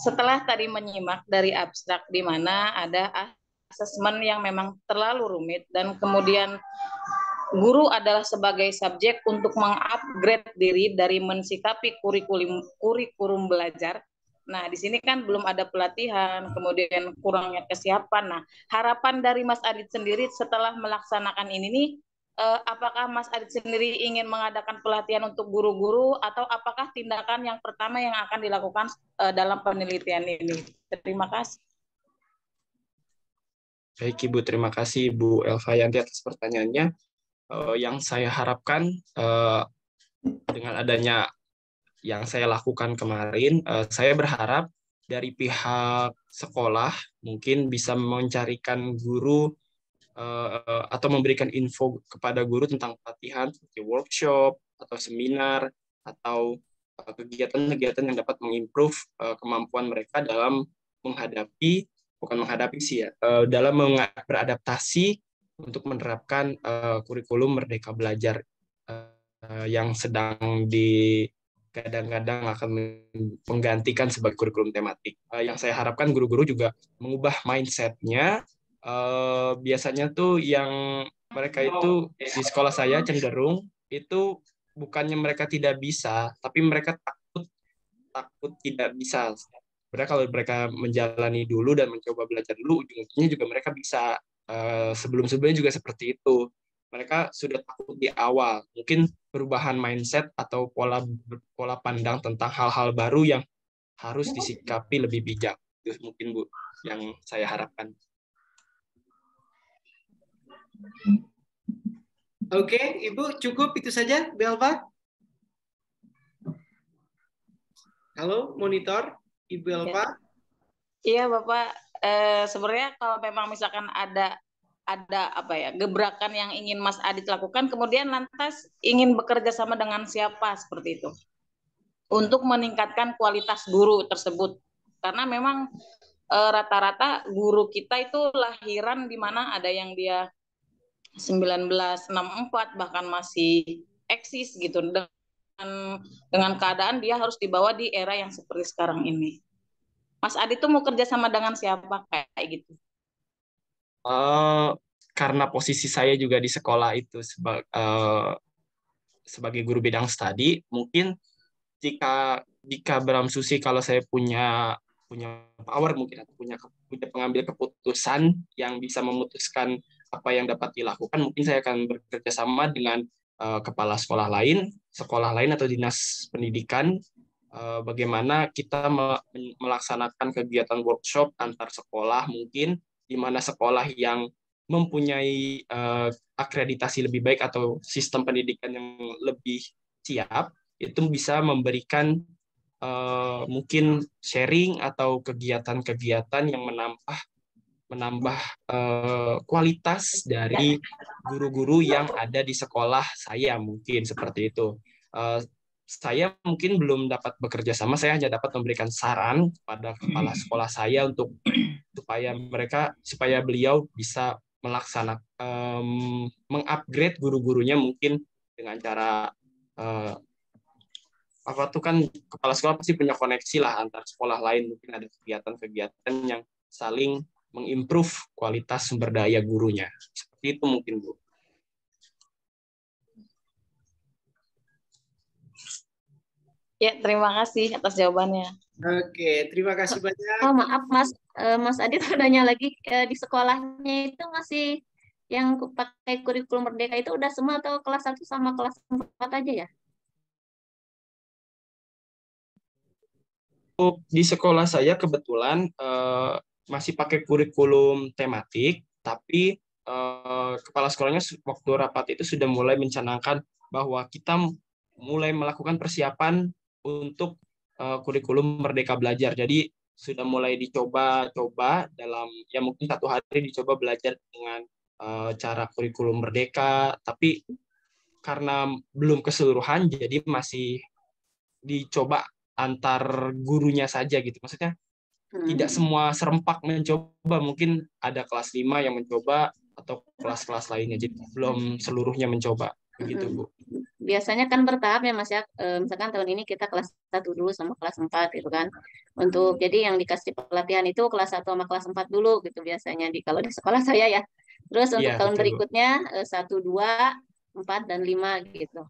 Setelah tadi menyimak dari abstrak di mana ada asesmen yang memang terlalu rumit dan kemudian guru adalah sebagai subjek untuk mengupgrade diri dari mensikapi kurikulum belajar. Nah, di sini kan belum ada pelatihan, kemudian kurangnya kesiapan. Nah, harapan dari Mas Adit sendiri setelah melaksanakan ini nih, apakah Mas Adit sendiri ingin mengadakan pelatihan untuk guru-guru atau apakah tindakan yang pertama yang akan dilakukan dalam penelitian ini? Terima kasih. Baik Ibu, terima kasih Bu Elvayanti atas pertanyaannya. Yang saya harapkan dengan adanya yang saya lakukan kemarin, saya berharap dari pihak sekolah mungkin bisa mencarikan guru atau memberikan info kepada guru tentang pelatihan seperti workshop atau seminar atau kegiatan-kegiatan yang dapat mengimprove kemampuan mereka dalam dalam beradaptasi untuk menerapkan kurikulum Merdeka Belajar yang sedang kadang-kadang akan menggantikan sebagai kurikulum tematik. Yang saya harapkan guru-guru juga mengubah mindset-nya. Biasanya tuh yang mereka itu di sekolah saya cenderung itu bukannya mereka tidak bisa, tapi mereka takut tidak bisa. Sebenarnya kalau mereka menjalani dulu dan mencoba belajar dulu, ujung-ujungnya juga mereka bisa. Sebelum-sebelumnya juga seperti itu. Mereka sudah takut di awal. Mungkin perubahan mindset atau pola pandang tentang hal-hal baru yang harus disikapi lebih bijak. Itu mungkin Bu yang saya harapkan. Oke, Ibu cukup itu saja, Belva. Halo, monitor, Ibu Elva. Iya, Bapak. Sebenarnya kalau memang misalkan ada gebrakan yang ingin Mas Adit lakukan, kemudian lantas ingin bekerja sama dengan siapa seperti itu untuk meningkatkan kualitas guru tersebut, karena memang rata-rata guru kita itu lahiran di mana ada yang dia 1964 bahkan masih eksis gitu, dengan keadaan dia harus dibawa di era yang seperti sekarang ini. Mas Adit tuh mau kerja sama dengan siapa kayak gitu? Karena posisi saya juga di sekolah itu sebagai guru bidang studi, mungkin jika Bram Susi kalau saya punya power mungkin atau punya pengambil keputusan yang bisa memutuskan apa yang dapat dilakukan, mungkin saya akan bekerja sama dengan kepala sekolah lain atau dinas pendidikan, bagaimana kita melaksanakan kegiatan workshop antar sekolah, mungkin di mana sekolah yang mempunyai akreditasi lebih baik atau sistem pendidikan yang lebih siap, itu bisa memberikan mungkin sharing atau kegiatan-kegiatan yang menambah kualitas dari guru-guru yang ada di sekolah saya, mungkin seperti itu. Saya mungkin belum dapat bekerja sama, saya hanya dapat memberikan saran pada kepala sekolah saya untuk supaya beliau bisa mengupgrade guru-gurunya mungkin dengan cara kan kepala sekolah pasti punya koneksi lah antar sekolah lain, mungkin ada kegiatan-kegiatan yang saling mengimprove kualitas sumber daya gurunya. Seperti itu mungkin Bu. Ya, terima kasih atas jawabannya. Oke, terima kasih banyak. Oh maaf Mas, Mas Adit adanya lagi di sekolahnya itu masih yang pakai kurikulum Merdeka itu udah semua atau kelas 1 sama kelas 4 aja ya? Di sekolah saya kebetulan masih pakai kurikulum tematik, tapi kepala sekolahnya waktu rapat itu sudah mulai mencanangkan bahwa kita mulai melakukan persiapan untuk kurikulum Merdeka Belajar. Jadi sudah mulai dicoba-coba dalam ya mungkin 1 hari dicoba belajar dengan cara kurikulum Merdeka, tapi karena belum keseluruhan jadi masih dicoba antar gurunya saja gitu. Maksudnya tidak semua serempak mencoba, mungkin ada kelas 5 yang mencoba atau kelas-kelas lainnya. Jadi belum seluruhnya mencoba. Begitu, Bu. Biasanya kan bertahap ya Mas ya. Misalkan tahun ini kita kelas 1 dulu sama kelas 4 gitu kan. Untuk jadi yang dikasih pelatihan itu kelas 1 sama kelas 4 dulu gitu biasanya kalau di sekolah saya ya. Terus untuk tahun betul, berikutnya 1, 2, 4 dan 5 gitu.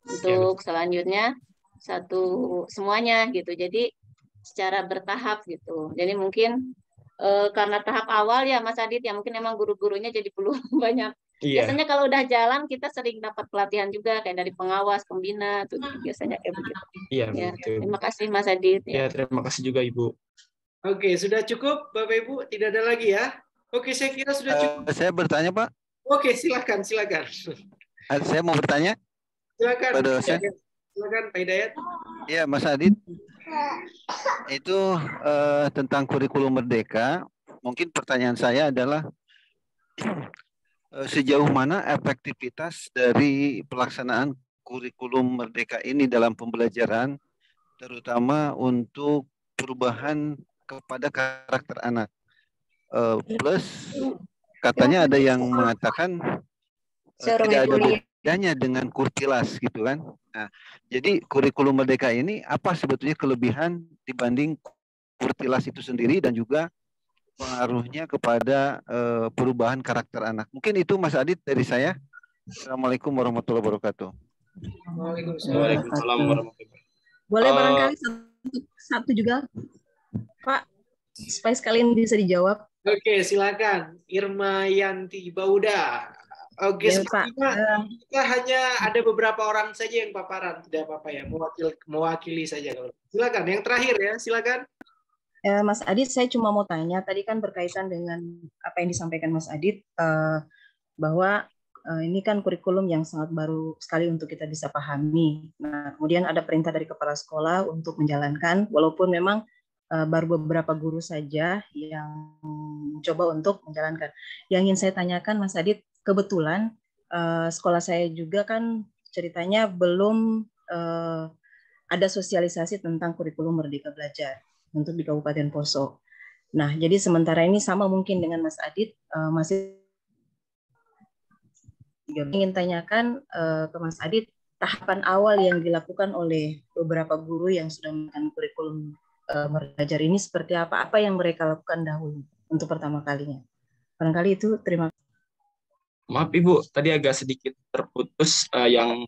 Untuk selanjutnya 1 semuanya gitu. Jadi secara bertahap gitu. Jadi mungkin karena tahap awal ya Mas Adit ya mungkin emang guru-gurunya jadi perlu banyak. Biasanya kalau udah jalan kita sering dapat pelatihan juga kayak dari pengawas, pembina tuh biasanya kayak begitu. Iya, Ya, betul. terima kasih Mas Adit Ya, terima kasih juga Ibu. Oke, sudah cukup Bapak Ibu? Tidak ada lagi ya? Oke, saya kira sudah cukup. Saya bertanya, Pak. Oke, silakan. Saya mau bertanya. Silakan. Pak dosen. Silakan Pak Hidayat. Iya, Mas Adit. Itu tentang kurikulum Merdeka. Mungkin pertanyaan saya adalah sejauh mana efektivitas dari pelaksanaan kurikulum Merdeka ini dalam pembelajaran, terutama untuk perubahan kepada karakter anak. Plus katanya ada yang mengatakan tidak ada bedanya dengan Kurtilas gitu kan. Nah, jadi kurikulum Merdeka ini apa sebetulnya kelebihan dibanding Kurtilas itu sendiri dan juga pengaruhnya kepada perubahan karakter anak. Mungkin itu Mas Adit dari saya. Assalamualaikum warahmatullahi wabarakatuh. Waalaikumsalam warahmatullahi wabarakatuh. Boleh barangkali satu juga, Pak, supaya sekalian bisa dijawab. Oke, silakan. Irma Yanti Bauda. Oke, Ya, Pak. Kita hanya ada beberapa orang saja yang paparan, tidak apa-apa ya, mewakili saja kalau. Silakan, yang terakhir ya, silakan. Mas Adit, saya cuma mau tanya, tadi kan berkaitan dengan apa yang disampaikan Mas Adit, bahwa ini kan kurikulum yang sangat baru sekali untuk kita bisa pahami. Nah, kemudian ada perintah dari kepala sekolah untuk menjalankan, walaupun memang baru beberapa guru saja yang mencoba untuk menjalankan. Yang ingin saya tanyakan, Mas Adit, kebetulan sekolah saya juga kan ceritanya belum ada sosialisasi tentang kurikulum Merdeka Belajar untuk di Kabupaten Poso. Nah, jadi sementara ini sama mungkin dengan Mas Adit, masih ingin tanyakan ke Mas Adit, tahapan awal yang dilakukan oleh beberapa guru yang sudah melakukan kurikulum belajar ini seperti apa? Apa yang mereka lakukan dahulu untuk pertama kalinya? Barangkali itu, terima kasih. Maaf Ibu, tadi agak sedikit terputus yang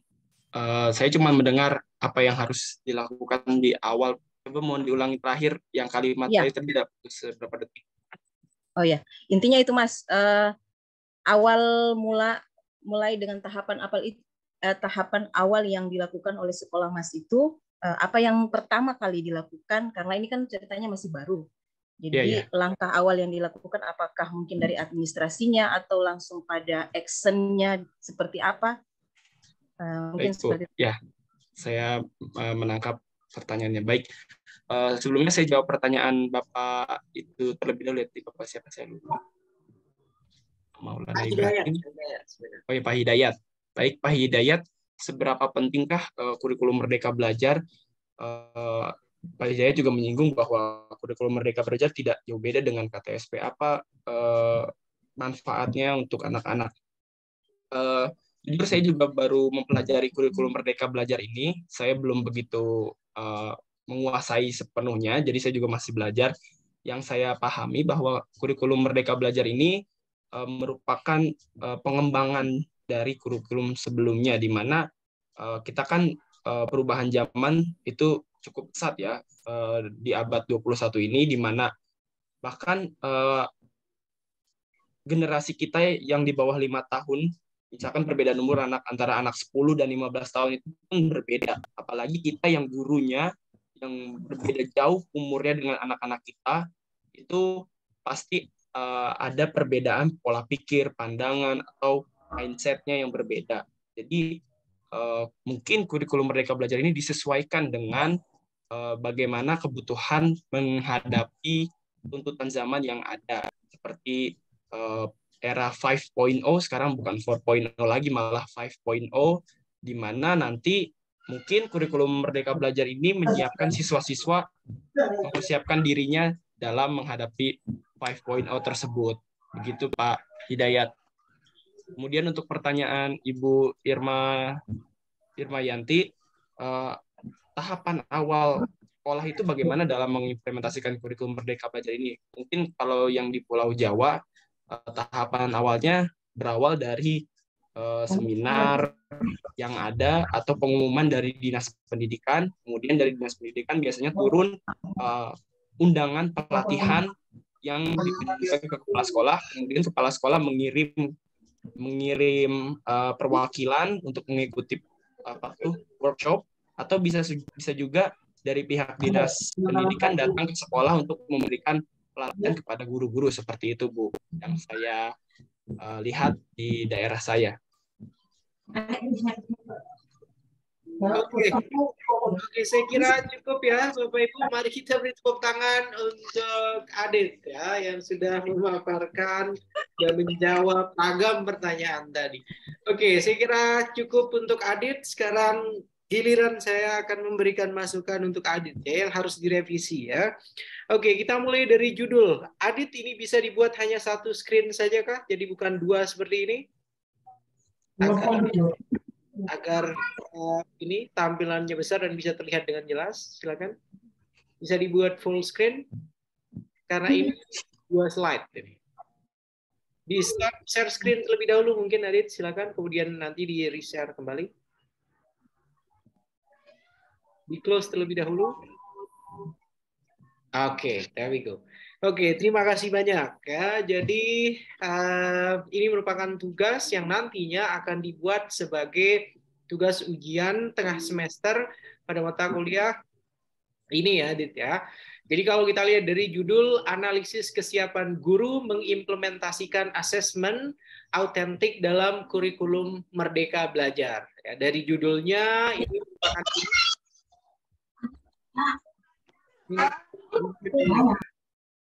saya cuma mendengar apa yang harus dilakukan di awal. Coba mohon diulangi terakhir yang kalimat saya tadi tidak putus beberapa detik. Oh ya, intinya itu Mas, awal mulai dengan tahapan awal yang dilakukan oleh sekolah Mas itu apa yang pertama kali dilakukan, karena ini kan ceritanya masih baru. Jadi langkah awal yang dilakukan apakah mungkin dari administrasinya atau langsung pada actionnya seperti apa? Mungkin baik, seperti itu. Ya, saya menangkap pertanyaannya. Baik, sebelumnya saya jawab pertanyaan Bapak itu terlebih dahulu. Bapak siapa saya lupa. Maulana Ibrahim. Oh ya, Pak Hidayat. Baik, Pak Hidayat, seberapa pentingkah kurikulum Merdeka Belajar? Pak Hidayat juga menyinggung bahwa kurikulum Merdeka Belajar tidak jauh beda dengan KTSP. Apa manfaatnya untuk anak-anak? Jujur saya juga baru mempelajari kurikulum Merdeka Belajar ini. Saya belum begitu menguasai sepenuhnya, jadi saya juga masih belajar. Yang saya pahami bahwa kurikulum Merdeka Belajar ini merupakan pengembangan dari kurikulum sebelumnya, di mana kita kan perubahan zaman itu cukup pesat ya di abad 21 ini, di mana bahkan generasi kita yang di bawah 5 tahun, misalkan perbedaan umur antara anak 10 dan 15 tahun itu pun berbeda. Apalagi kita yang gurunya yang berbeda jauh umurnya dengan anak-anak kita, itu pasti ada perbedaan pola pikir, pandangan, atau mindset-nya yang berbeda. Jadi mungkin kurikulum Merdeka Belajar ini disesuaikan dengan bagaimana kebutuhan menghadapi tuntutan zaman yang ada. Seperti era 5.0, sekarang bukan 4.0 lagi, malah 5.0, di mana nanti mungkin kurikulum Merdeka Belajar ini menyiapkan siswa-siswa mempersiapkan dirinya dalam menghadapi 5.0 tersebut. Begitu Pak Hidayat. Kemudian untuk pertanyaan Ibu Irma Yanti, tahapan awal sekolah itu bagaimana dalam mengimplementasikan kurikulum Merdeka Belajar ini? Mungkin kalau yang di Pulau Jawa, tahapan awalnya berawal dari seminar yang ada atau pengumuman dari Dinas Pendidikan. Kemudian dari Dinas Pendidikan biasanya turun undangan pelatihan yang diberikan ke kepala sekolah. Kemudian kepala sekolah mengirim perwakilan untuk mengikuti workshop, atau bisa juga dari pihak Dinas Pendidikan datang ke sekolah untuk memberikan pelatihan kepada guru-guru, seperti itu Bu, yang saya lihat di daerah saya. Oke, saya kira cukup ya Bapak Ibu. Mari kita beri tepuk tangan untuk Adit ya, yang sudah memaparkan dan menjawab ragam pertanyaan tadi. Oke, saya kira cukup untuk Adit. Sekarang giliran saya akan memberikan masukan untuk Adit ya, yang harus direvisi ya. Oke, kita mulai dari judul. Adit, ini bisa dibuat hanya satu screen saja kah? Jadi bukan dua seperti ini? Agar ini tampilannya besar dan bisa terlihat dengan jelas. Silakan. Bisa dibuat full screen karena ini dua slide ini. Di share screen terlebih dahulu mungkin Adit, silakan, kemudian nanti di reshare kembali. Di close terlebih dahulu. Oke, there we go. Oke, terima kasih banyak ya. Jadi ini merupakan tugas yang nantinya akan dibuat sebagai tugas ujian tengah semester pada mata kuliah ini ya, Dit ya. Jadi kalau kita lihat dari judul analisis kesiapan guru mengimplementasikan asesmen autentik dalam kurikulum Merdeka Belajar. Ya, dari judulnya ini merupakan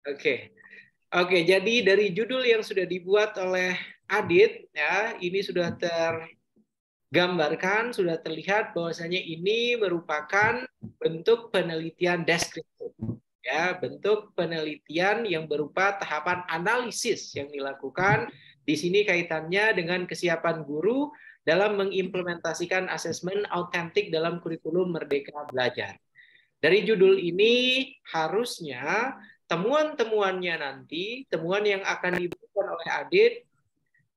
Oke, jadi dari judul yang sudah dibuat oleh Adit ya, ini sudah tergambarkan, sudah terlihat bahwasanya ini merupakan bentuk penelitian deskriptif. Ya, bentuk penelitian yang berupa tahapan analisis yang dilakukan. Di sini kaitannya dengan kesiapan guru dalam mengimplementasikan asesmen autentik dalam kurikulum Merdeka Belajar. Dari judul ini harusnya temuan-temuannya nanti, temuan yang akan diberikan oleh Adit,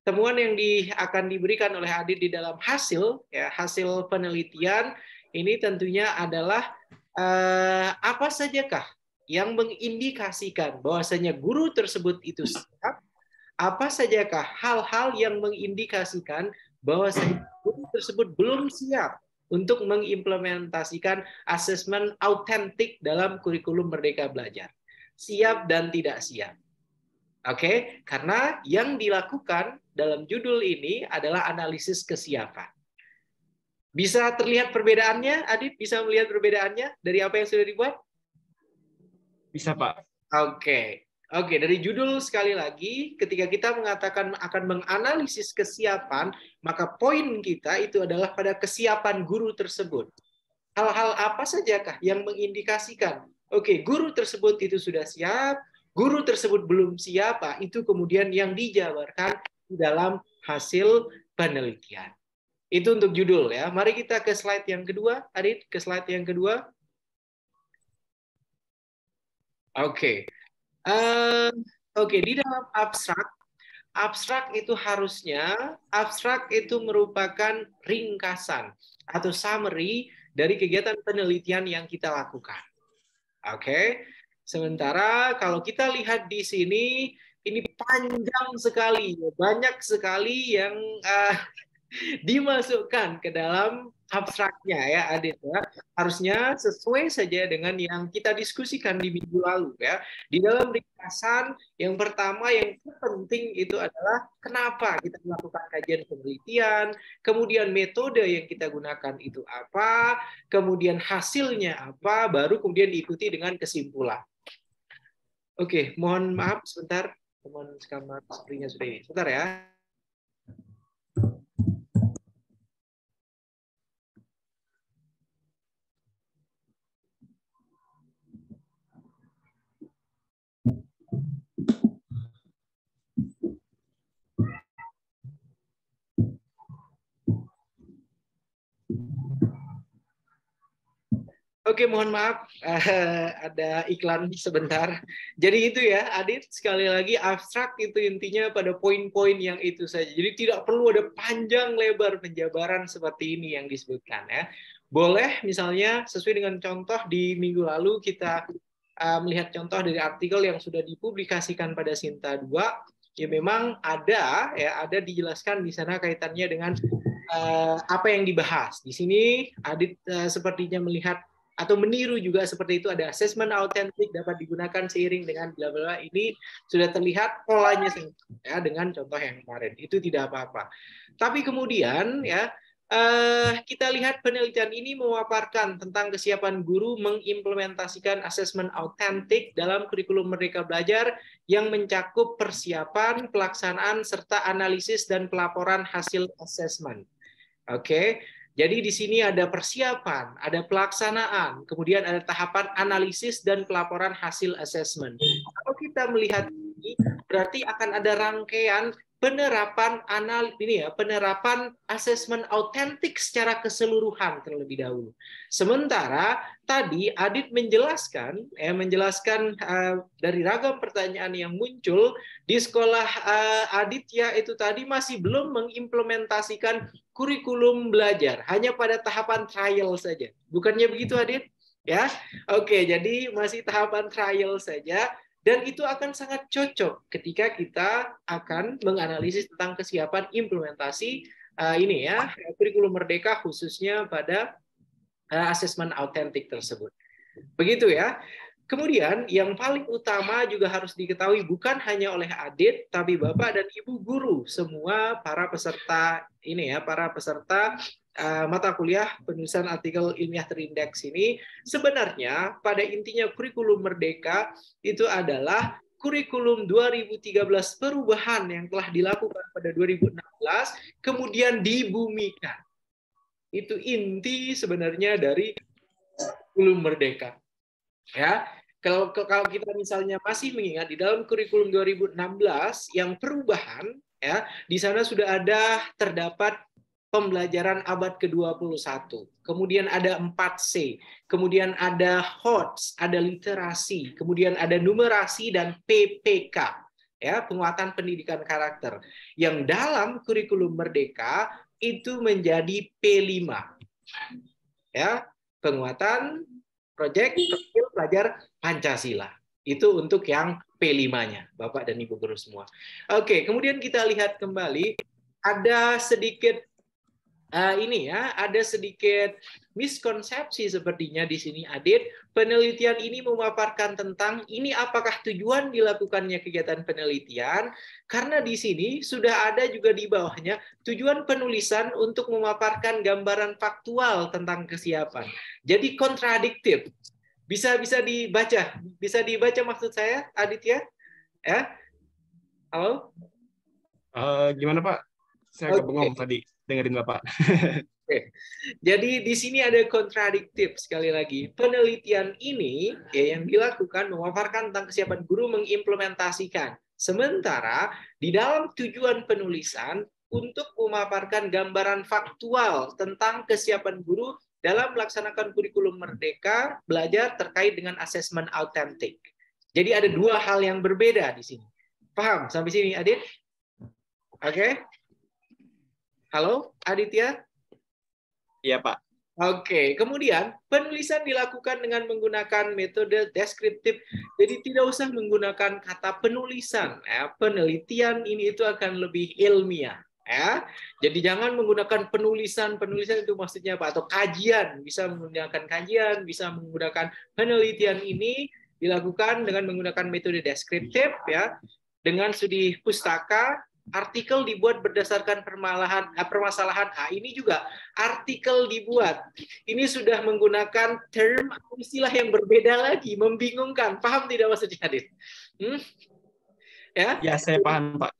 temuan yang akan diberikan oleh Adit di dalam hasil, ya, hasil penelitian ini tentunya adalah apa sajakah yang mengindikasikan bahwasanya guru tersebut itu siap, apa sajakah hal-hal yang mengindikasikan bahwasanya guru tersebut belum siap untuk mengimplementasikan asesmen autentik dalam kurikulum Merdeka Belajar. Siap dan tidak siap. Oke, karena yang dilakukan dalam judul ini adalah analisis kesiapan. Bisa terlihat perbedaannya, Adit? Bisa melihat perbedaannya dari apa yang sudah dibuat? Bisa, Pak. Oke, dari judul sekali lagi, ketika kita mengatakan akan menganalisis kesiapan, maka poin kita itu adalah pada kesiapan guru tersebut. Hal-hal apa sajakah yang mengindikasikan, oke, guru tersebut itu sudah siap, guru tersebut belum siap, itu kemudian yang dijabarkan di dalam hasil penelitian. Itu untuk judul ya. Mari kita ke slide yang kedua, Adit, ke slide yang kedua. Oke, di dalam abstrak itu harusnya, abstrak itu merupakan ringkasan atau summary dari kegiatan penelitian yang kita lakukan. Oke. Sementara kalau kita lihat di sini, ini panjang sekali, banyak sekali yang dimasukkan ke dalam abstraknya ya Adit ya. Harusnya sesuai saja dengan yang kita diskusikan di minggu lalu ya. Di dalam ringkasan yang pertama yang penting itu adalah kenapa kita melakukan kajian penelitian, kemudian metode yang kita gunakan itu apa, kemudian hasilnya apa, baru kemudian diikuti dengan kesimpulan. Oke, mohon maaf sebentar, teman sekamar sepertinya sudah ini. Sebentar ya. Oke, mohon maaf, ada iklan sebentar. Jadi itu ya, Adit, sekali lagi abstrak itu intinya pada poin-poin yang itu saja. Jadi tidak perlu ada panjang lebar penjabaran seperti ini yang disebutkan ya. Boleh misalnya sesuai dengan contoh di minggu lalu kita melihat contoh dari artikel yang sudah dipublikasikan pada Sinta 2, ya memang ada dijelaskan di sana kaitannya dengan apa yang dibahas. Di sini Adit sepertinya melihat atau meniru juga seperti itu, ada assessment autentik dapat digunakan seiring dengan bla bla. Ini sudah terlihat polanya ya dengan contoh yang kemarin. Itu tidak apa-apa. Tapi kemudian ya kita lihat penelitian ini memaparkan tentang kesiapan guru mengimplementasikan assessment autentik dalam kurikulum Merdeka Belajar yang mencakup persiapan, pelaksanaan serta analisis dan pelaporan hasil assessment. Oke. Jadi di sini ada persiapan, ada pelaksanaan, kemudian ada tahapan analisis dan pelaporan hasil assessment. Kalau kita melihat ini, berarti akan ada rangkaian penerapan penerapan asesmen autentik secara keseluruhan terlebih dahulu. Sementara tadi Adit menjelaskan dari ragam pertanyaan yang muncul di sekolah Adit ya itu tadi masih belum mengimplementasikan kurikulum belajar, hanya pada tahapan trial saja. Bukannya begitu Adit? Ya, oke. Jadi masih tahapan trial saja. Dan itu akan sangat cocok ketika kita akan menganalisis tentang kesiapan implementasi kurikulum Merdeka khususnya pada asesmen autentik tersebut. Begitu ya. Kemudian yang paling utama juga harus diketahui bukan hanya oleh Adit, tapi Bapak dan Ibu guru semua para peserta mata kuliah penulisan artikel ilmiah terindeks ini, sebenarnya pada intinya kurikulum Merdeka itu adalah kurikulum 2013 perubahan yang telah dilakukan pada 2016 kemudian dibumikan. Itu inti sebenarnya dari kurikulum Merdeka. Ya, kalau kita misalnya masih mengingat di dalam kurikulum 2016 yang perubahan ya, di sana sudah terdapat pembelajaran abad ke-21. Kemudian ada 4C, kemudian ada HOTS, ada literasi, kemudian ada numerasi dan PPK, ya, penguatan pendidikan karakter. Yang dalam kurikulum Merdeka itu menjadi P5. Ya, penguatan proyek profil pelajar Pancasila. Itu untuk yang P5-nya, Bapak dan Ibu guru semua. Oke, kemudian kita lihat kembali ada sedikit ada sedikit miskonsepsi sepertinya di sini Adit. Penelitian ini memaparkan tentang ini apakah tujuan dilakukannya kegiatan penelitian, karena di sini sudah ada juga di bawahnya tujuan penulisan untuk memaparkan gambaran faktual tentang kesiapan. Jadi kontradiktif. Bisa dibaca maksud saya Adit ya? Ya? Halo? Gimana Pak? Saya agak bengong tadi dengerin Bapak. Oke. Jadi di sini ada kontradiktif sekali lagi. Penelitian ini yang dilakukan memaparkan tentang kesiapan guru mengimplementasikan. Sementara di dalam tujuan penulisan untuk memaparkan gambaran faktual tentang kesiapan guru dalam melaksanakan kurikulum Merdeka Belajar terkait dengan asesmen autentik. Jadi ada dua hal yang berbeda di sini. Paham sampai sini Adit? Oke. Halo, Aditya? Iya, Pak. Oke, kemudian penulisan dilakukan dengan menggunakan metode deskriptif. Jadi tidak usah menggunakan kata penulisan. Ya. Penelitian ini itu akan lebih ilmiah. Ya. Jadi jangan menggunakan penulisan itu maksudnya apa? Atau kajian, bisa menggunakan kajian, bisa menggunakan penelitian ini dilakukan dengan menggunakan metode deskriptif ya. Dengan studi pustaka, artikel dibuat berdasarkan permasalahan. Ini juga artikel dibuat. Ini sudah menggunakan term atau istilah yang berbeda lagi, membingungkan. Paham tidak maksudnya, Adit? Ya, saya paham, Pak.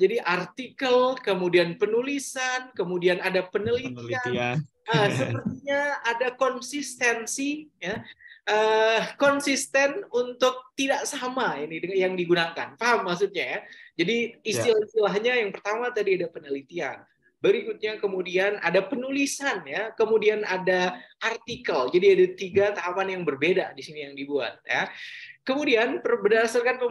Jadi artikel, kemudian penulisan, kemudian ada penelitian. Sepertinya ada konsistensi, ya. Konsisten untuk tidak sama ini yang digunakan. Paham maksudnya ya? Jadi istilah-istilahnya yang pertama tadi ada penelitian. Berikutnya kemudian ada penulisan ya, kemudian ada artikel. Jadi ada 3 tahapan yang berbeda di sini yang dibuat ya. Kemudian berdasarkan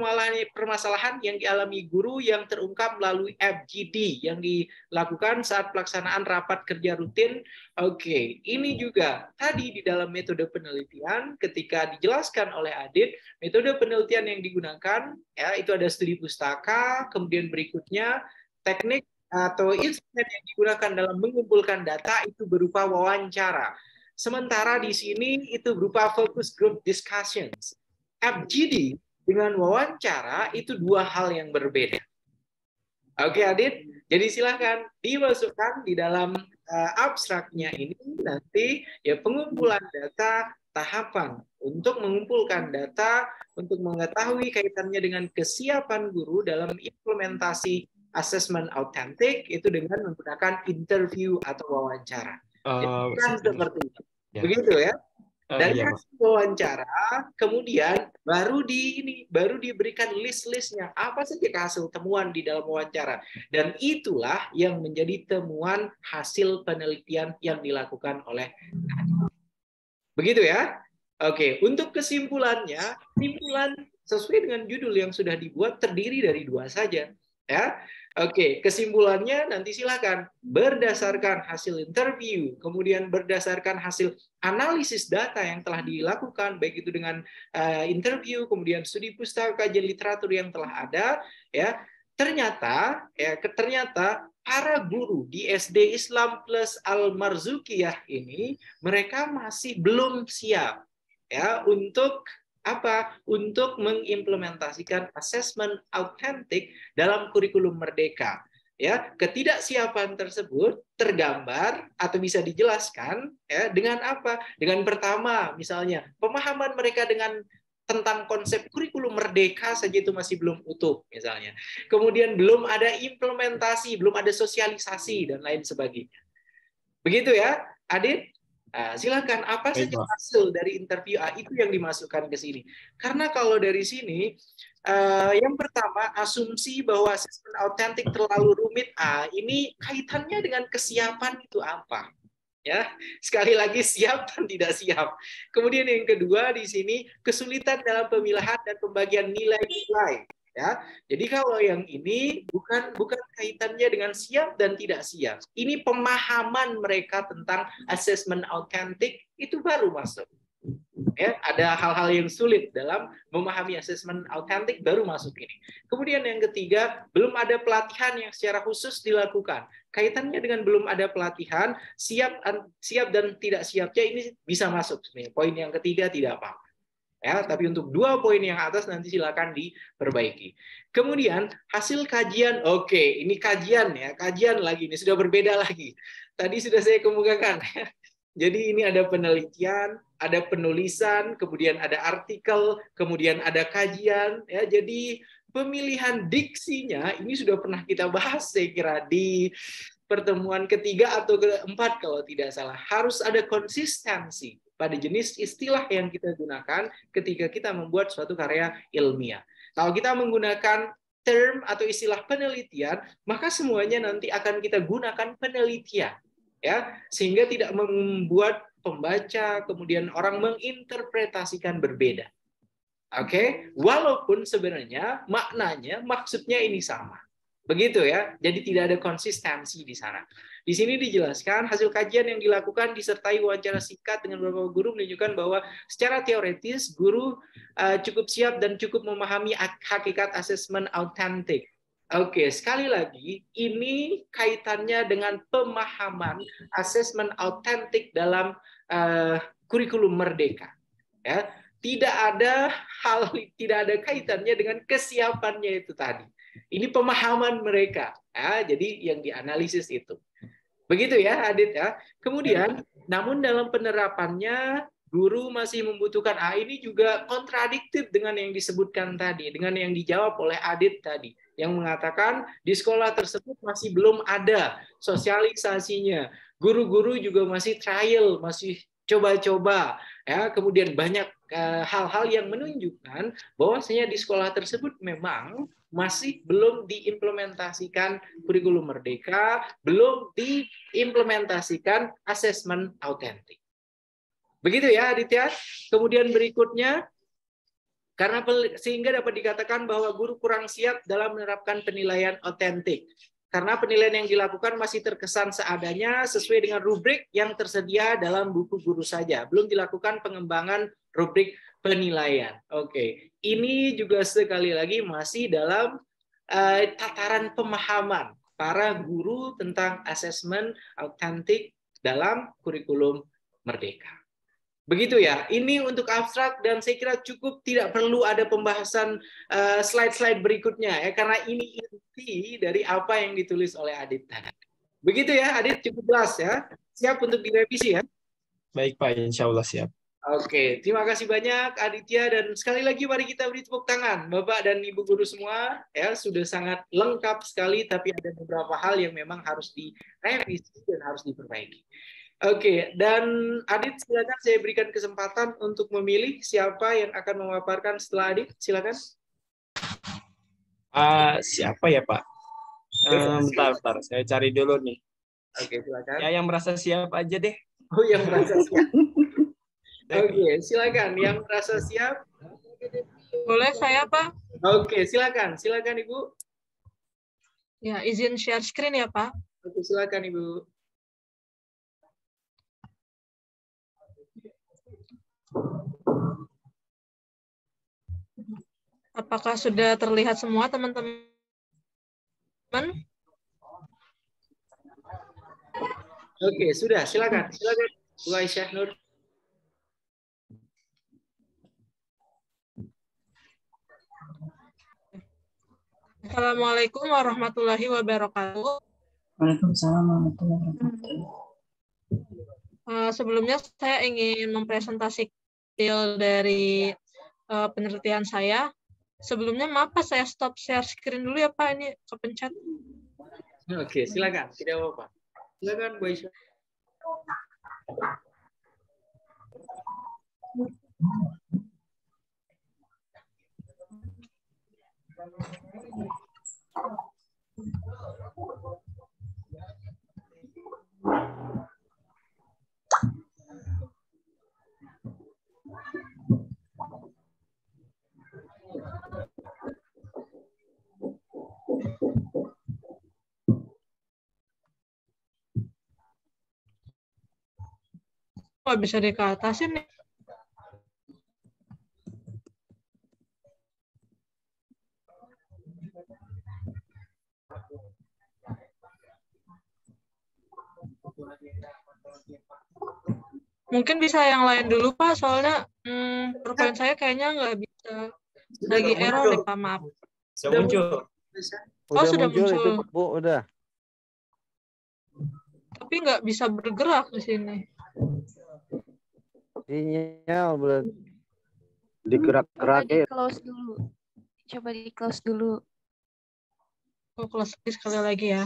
permasalahan yang dialami guru yang terungkap melalui FGD yang dilakukan saat pelaksanaan rapat kerja rutin. Oke, ini juga tadi di dalam metode penelitian ketika dijelaskan oleh Adit, metode penelitian yang digunakan ya itu ada studi pustaka, kemudian berikutnya teknik atau instrumen yang digunakan dalam mengumpulkan data itu berupa wawancara. Sementara di sini itu berupa focus group discussions. FGD dengan wawancara itu 2 hal yang berbeda. Oke, Adit. Jadi silakan dimasukkan di dalam abstraknya ini nanti ya pengumpulan data, tahapan untuk mengumpulkan data untuk mengetahui kaitannya dengan kesiapan guru dalam implementasi asesmen autentik itu dengan menggunakan interview atau wawancara. Jadi kan seperti itu. Ya. Begitu ya. Dari hasil wawancara, kemudian baru diberikan list-listnya apa saja hasil temuan di dalam wawancara, dan itulah yang menjadi temuan hasil penelitian yang dilakukan oleh begitu ya. Oke, untuk kesimpulannya, kesimpulan sesuai dengan judul yang sudah dibuat terdiri dari 2 saja ya. Oke, kesimpulannya nanti silakan berdasarkan hasil interview, kemudian berdasarkan hasil analisis data yang telah dilakukan, baik itu dengan interview, kemudian studi pustaka, kajian literatur yang telah ada, ya ternyata para guru di SD Islam Plus Al-Marzukiyah ini mereka masih belum siap ya untuk apa? Untuk mengimplementasikan asesmen autentik dalam kurikulum Merdeka. Ya, ketidaksiapan tersebut tergambar atau bisa dijelaskan ya dengan apa? Dengan pertama, misalnya pemahaman mereka tentang konsep kurikulum Merdeka saja itu masih belum utuh misalnya. Kemudian belum ada implementasi, belum ada sosialisasi dan lain sebagainya. Begitu ya, Adit? Silakan apa saja hasil dari interview itu yang dimasukkan ke sini. Karena kalau dari sini, yang pertama asumsi bahwa asesmen autentik terlalu rumit. Ini kaitannya dengan kesiapan itu apa? Ya, sekali lagi siap dan tidak siap. Kemudian yang kedua di sini kesulitan dalam pemilahan dan pembagian nilai-nilai. Ya, jadi kalau yang ini bukan kaitannya dengan siap dan tidak siap. Ini pemahaman mereka tentang asesmen autentik itu baru masuk. Ya, ada hal-hal yang sulit dalam memahami asesmen autentik baru masuk ini. Kemudian yang ketiga, belum ada pelatihan yang secara khusus dilakukan. Kaitannya dengan belum ada pelatihan, siap dan tidak siapnya ini bisa masuk. Poin yang ketiga tidak apa-apa. Ya, tapi untuk 2 poin yang atas nanti silakan diperbaiki. Kemudian hasil kajian, oke, ini kajian ya, kajian lagi, ini sudah berbeda lagi. Tadi sudah saya kemukakan. Jadi ini ada penelitian, ada penulisan, kemudian ada artikel, kemudian ada kajian. Ya, jadi pemilihan diksinya ini sudah pernah kita bahas, saya kira di pertemuan ketiga atau keempat kalau tidak salah. Harus ada konsistensi pada jenis istilah yang kita gunakan ketika kita membuat suatu karya ilmiah. Kalau kita menggunakan term atau istilah penelitian, maka semuanya nanti akan kita gunakan penelitian, ya, sehingga tidak membuat pembaca kemudian orang menginterpretasikan berbeda. Oke, walaupun sebenarnya maknanya, maksudnya ini sama. Begitu ya, jadi tidak ada konsistensi di sana. Di sini dijelaskan hasil kajian yang dilakukan disertai wawancara singkat dengan beberapa guru menunjukkan bahwa secara teoritis guru cukup siap dan cukup memahami hakikat asesmen autentik. Oke, sekali lagi ini kaitannya dengan pemahaman asesmen autentik dalam kurikulum Merdeka. Ya, tidak ada kaitannya dengan kesiapannya itu tadi. Ini pemahaman mereka. Ya, jadi yang dianalisis itu. Begitu ya, Adit ya. Kemudian, namun dalam penerapannya guru masih membutuhkan ini juga kontradiktif dengan yang disebutkan tadi, dengan yang dijawab oleh Adit tadi, yang mengatakan di sekolah tersebut masih belum ada sosialisasinya. Guru-guru juga masih trial, masih coba-coba, ya. Kemudian banyak hal-hal yang menunjukkan bahwasanya di sekolah tersebut memang masih belum diimplementasikan kurikulum Merdeka, belum diimplementasikan asesmen autentik. Begitu ya, Aditya. Kemudian berikutnya, sehingga dapat dikatakan bahwa guru kurang siap dalam menerapkan penilaian autentik. Karena penilaian yang dilakukan masih terkesan seadanya sesuai dengan rubrik yang tersedia dalam buku guru saja. Belum dilakukan pengembangan rubrik penilaian. Oke, ini juga sekali lagi masih dalam tataran pemahaman para guru tentang asesmen autentik dalam kurikulum Merdeka. Begitu ya, ini untuk abstrak dan saya kira cukup, tidak perlu ada pembahasan slide-slide berikutnya ya, karena ini inti dari apa yang ditulis oleh Adit tadi. Begitu ya, Adit, cukup jelas ya. Siap untuk direvisi ya? Baik Pak, insya Allah siap. Oke, terima kasih banyak Aditya, dan sekali lagi mari kita beri tepuk tangan Bapak dan Ibu guru semua ya, sudah sangat lengkap sekali, tapi ada beberapa hal yang memang harus direvisi dan harus diperbaiki. Oke, dan Adit silakan saya berikan kesempatan untuk memilih siapa yang akan memaparkan setelah Adit, silakan. Siapa ya Pak? Bentar, saya cari dulu nih. Oke, silakan. Ya, yang merasa siap aja deh. Oh, yang merasa siap. Oke, silakan yang merasa siap. Boleh saya, Pak? Oke, silakan Ibu. Ya, izin share screen ya, Pak. Oke, silakan Ibu. Apakah sudah terlihat semua teman-teman? Oke, sudah. Silakan Bu Aisyah Nur. Assalamualaikum warahmatullahi wabarakatuh. Waalaikumsalam warahmatullahi wabarakatuh. Sebelumnya saya ingin mempresentasikan hasil dari penelitian saya. Sebelumnya maaf Pak, saya stop share screen dulu ya Pak, ini kepencet. Oke, silakan. Tidak apa-apa. Silakan Bu Aisyah. Kok bisa dikatasin nih? Mungkin bisa yang lain dulu Pak, soalnya PowerPoint saya kayaknya nggak bisa. Lagi error nih Pak, maaf. Sudah muncul. Oh, sudah muncul. Itu, Bu, udah. Tapi nggak bisa bergerak di sini. Sinyal berarti. Digerak-gerakin. Close dulu. Coba di close dulu. Oh, close sekali lagi ya.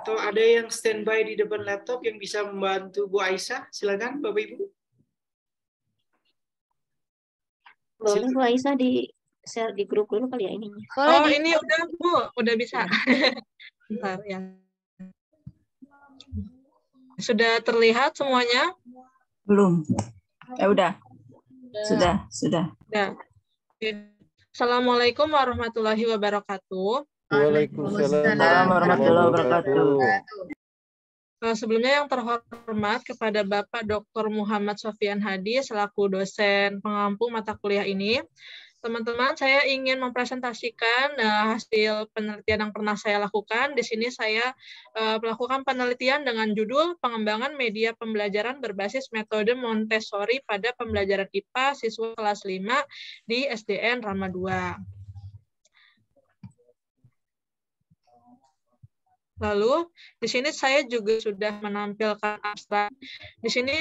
Atau ada yang standby di depan laptop yang bisa membantu Bu Aisyah? Silakan Bapak Ibu. Boleh Bu Aisyah di share di grup dulu kali ya ininya. Oh, ini udah Bu, udah bisa. Bentar ya. Sudah terlihat semuanya? Belum. Udah. Sudah. Ya. Assalamualaikum warahmatullahi wabarakatuh. Waalaikumsalam warahmatullahi wabarakatuh. Sebelumnya yang terhormat kepada Bapak Dr. Muhammad Sofyan Hadi selaku dosen pengampu mata kuliah ini. Teman-teman, saya ingin mempresentasikan hasil penelitian yang pernah saya lakukan. Di sini saya melakukan penelitian dengan judul Pengembangan Media Pembelajaran Berbasis Metode Montessori pada Pembelajaran IPA Siswa Kelas 5 di SDN Rama 2. Lalu di sini saya juga sudah menampilkan abstrak. Di sini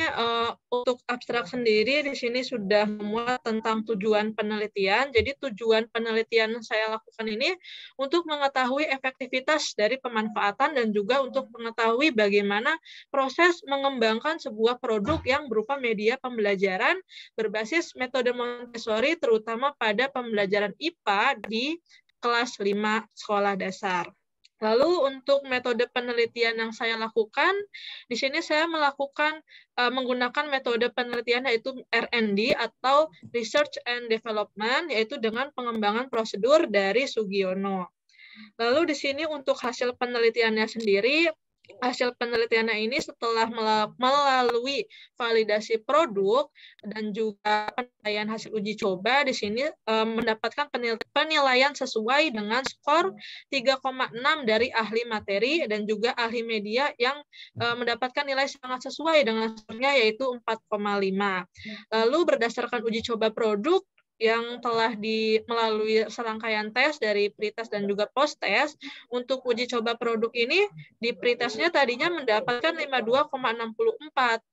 untuk abstrak sendiri di sini sudah memuat tentang tujuan penelitian. Jadi tujuan penelitian saya lakukan ini untuk mengetahui efektivitas dari pemanfaatan dan juga untuk mengetahui bagaimana proses mengembangkan sebuah produk yang berupa media pembelajaran berbasis metode Montessori terutama pada pembelajaran IPA di kelas 5 sekolah dasar. Lalu untuk metode penelitian yang saya lakukan, di sini saya menggunakan metode penelitian yaitu R&D atau Research and Development, yaitu dengan pengembangan prosedur dari Sugiono. Lalu di sini untuk hasil penelitiannya sendiri, hasil penelitiannya ini setelah melalui validasi produk dan juga penilaian hasil uji coba, di sini mendapatkan penilaian sesuai dengan skor 3,6 dari ahli materi dan juga ahli media yang mendapatkan nilai sangat sesuai dengan skornya yaitu 4,5. Lalu berdasarkan uji coba produk yang telah melalui serangkaian tes dari pretest dan juga post-test, untuk uji coba produk ini di pretestnya tadinya mendapatkan 52,64.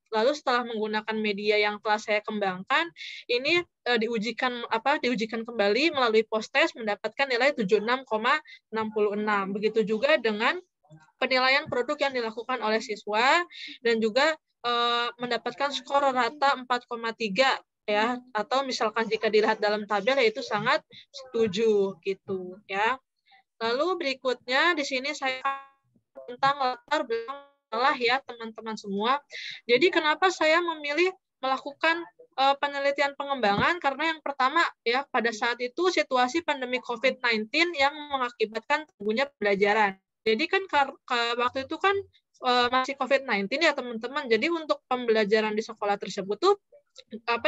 Lalu setelah menggunakan media yang telah saya kembangkan, ini diujikan kembali melalui post-test mendapatkan nilai 76,66. Begitu juga dengan penilaian produk yang dilakukan oleh siswa dan juga mendapatkan skor rata 4,3. Ya, atau misalkan jika dilihat dalam tabel yaitu sangat setuju gitu ya. Lalu berikutnya di sini saya tentang latar belakang ya teman-teman semua. Jadi kenapa saya memilih melakukan penelitian pengembangan? Karena yang pertama ya pada saat itu situasi pandemi COVID-19 yang mengakibatkan tangguhnya pembelajaran. Jadi kan waktu itu kan masih COVID-19 ya teman-teman. Jadi untuk pembelajaran di sekolah tersebut tuh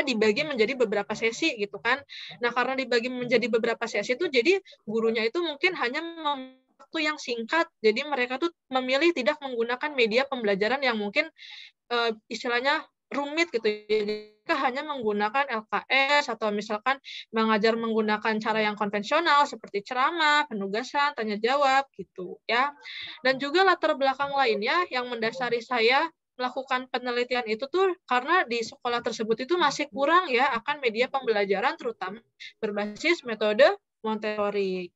dibagi menjadi beberapa sesi gitu kan. Nah, karena dibagi menjadi beberapa sesi itu jadi gurunya itu mungkin hanya waktu yang singkat. Jadi mereka tuh memilih tidak menggunakan media pembelajaran yang mungkin istilahnya rumit gitu. Jadi hanya menggunakan LKS atau misalkan mengajar menggunakan cara yang konvensional seperti ceramah, penugasan, tanya jawab gitu ya. Dan juga latar belakang lainnya yang mendasari saya melakukan penelitian itu tuh karena di sekolah tersebut itu masih kurang ya akan media pembelajaran terutama berbasis metode Montessori.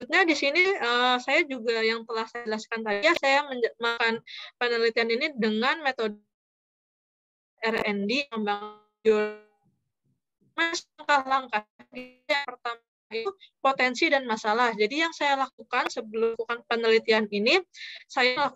Nah, di sini saya juga yang telah saya jelaskan tadi ya, saya melakukan penelitian ini dengan metode R&D membangun langkah-langkah. Yang pertama itu potensi dan masalah. Jadi yang saya lakukan sebelum melakukan penelitian ini, saya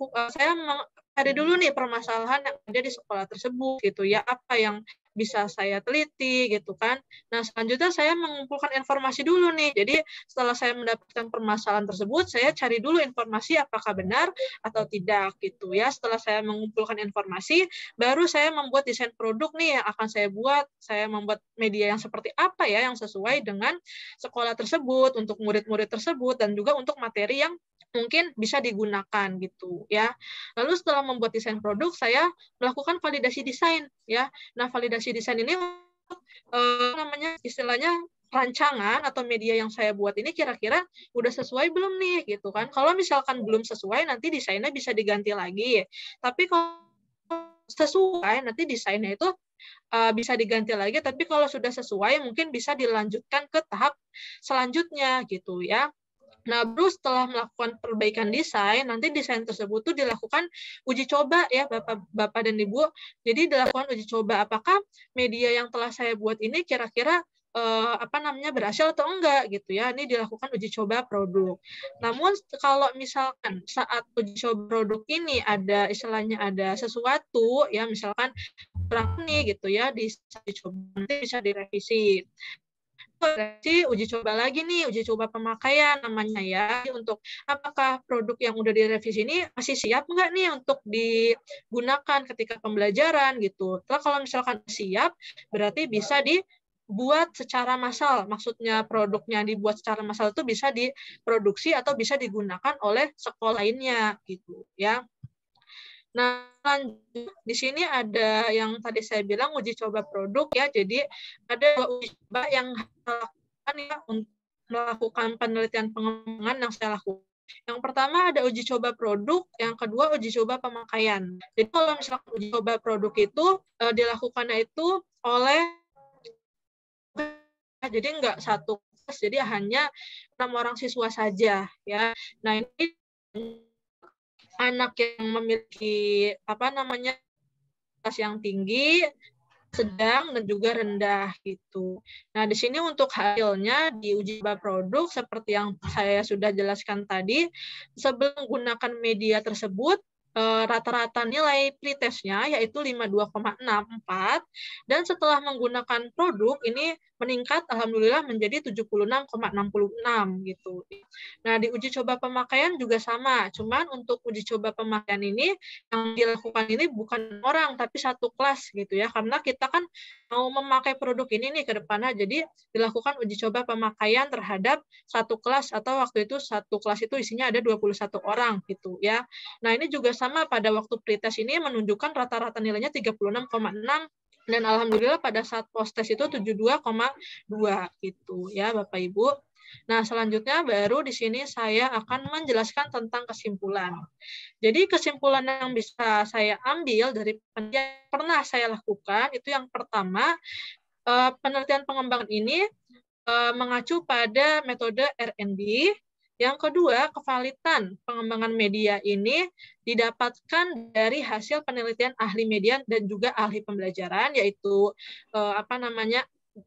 cari dulu nih permasalahan yang ada di sekolah tersebut gitu ya, apa yang bisa saya teliti gitu kan. Nah, selanjutnya saya mengumpulkan informasi dulu nih. Jadi setelah saya mendapatkan permasalahan tersebut, saya cari dulu informasi apakah benar atau tidak gitu ya. Setelah saya mengumpulkan informasi, baru saya membuat desain produk nih yang akan saya buat. Saya membuat media yang seperti apa ya yang sesuai dengan sekolah tersebut, untuk murid-murid tersebut dan juga untuk materi yang mungkin bisa digunakan gitu ya. Lalu setelah membuat desain produk, saya melakukan validasi desain ya. Nah, validasi desain ini istilahnya rancangan atau media yang saya buat ini kira-kira udah sesuai belum nih gitu kan. Kalau misalkan belum sesuai nanti desainnya bisa diganti lagi. Tapi kalau sesuai nanti desainnya itu bisa diganti lagi, tapi kalau sudah sesuai mungkin bisa dilanjutkan ke tahap selanjutnya gitu ya. Nah, baru setelah melakukan perbaikan desain, nanti desain tersebut tuh dilakukan uji coba ya Bapak dan Ibu. Jadi dilakukan uji coba apakah media yang telah saya buat ini kira-kira berhasil atau enggak gitu ya. Ini dilakukan uji coba produk. Namun kalau misalkan saat uji coba produk ini ada istilahnya ada sesuatu ya, misalkan kurang nih gitu ya, dicoba nanti bisa direvisi. Uji coba lagi nih, uji coba pemakaian namanya ya, untuk apakah produk yang udah direvisi ini masih siap nggak nih untuk digunakan ketika pembelajaran gitu. Setelah kalau misalkan siap, berarti bisa dibuat secara massal. Maksudnya produknya dibuat secara massal itu bisa diproduksi atau bisa digunakan oleh sekolah lainnya gitu ya. Nah, di sini ada yang tadi saya bilang uji coba produk ya. Jadi ada uji coba yang dilakukan ya untuk melakukan penelitian pengembangan yang saya lakukan. Yang pertama ada uji coba produk, yang kedua uji coba pemakaian. Jadi kalau misalkan uji coba produk itu dilakukannya itu oleh, jadi enggak satu kelas, jadi hanya 6 orang siswa saja ya. Nah, ini anak yang memiliki kelas yang tinggi, sedang, dan juga rendah gitu. Nah, di sini untuk hasilnya di uji coba produk seperti yang saya sudah jelaskan tadi, sebelum menggunakan media tersebut rata-rata nilai pretestnya yaitu 52,64, dan setelah menggunakan produk ini meningkat alhamdulillah menjadi 76,66 gitu. Nah, di uji coba pemakaian juga sama, cuman untuk uji coba pemakaian ini yang dilakukan ini bukan orang tapi satu kelas gitu ya, karena kita kan mau memakai produk ini nih ke depannya, jadi dilakukan uji coba pemakaian terhadap satu kelas, atau waktu itu satu kelas itu isinya ada 21 orang gitu ya. Nah, ini juga sama pada waktu pretest ini menunjukkan rata-rata nilainya 36,6, dan alhamdulillah pada saat post-test itu 72,2 gitu ya Bapak Ibu. Nah, selanjutnya baru di sini saya akan menjelaskan tentang kesimpulan. Jadi kesimpulan yang bisa saya ambil dari penelitian yang pernah saya lakukan itu yang pertama, penelitian pengembangan ini mengacu pada metode R&D. Yang kedua, kevalitan pengembangan media ini didapatkan dari hasil penelitian ahli media dan juga ahli pembelajaran, yaitu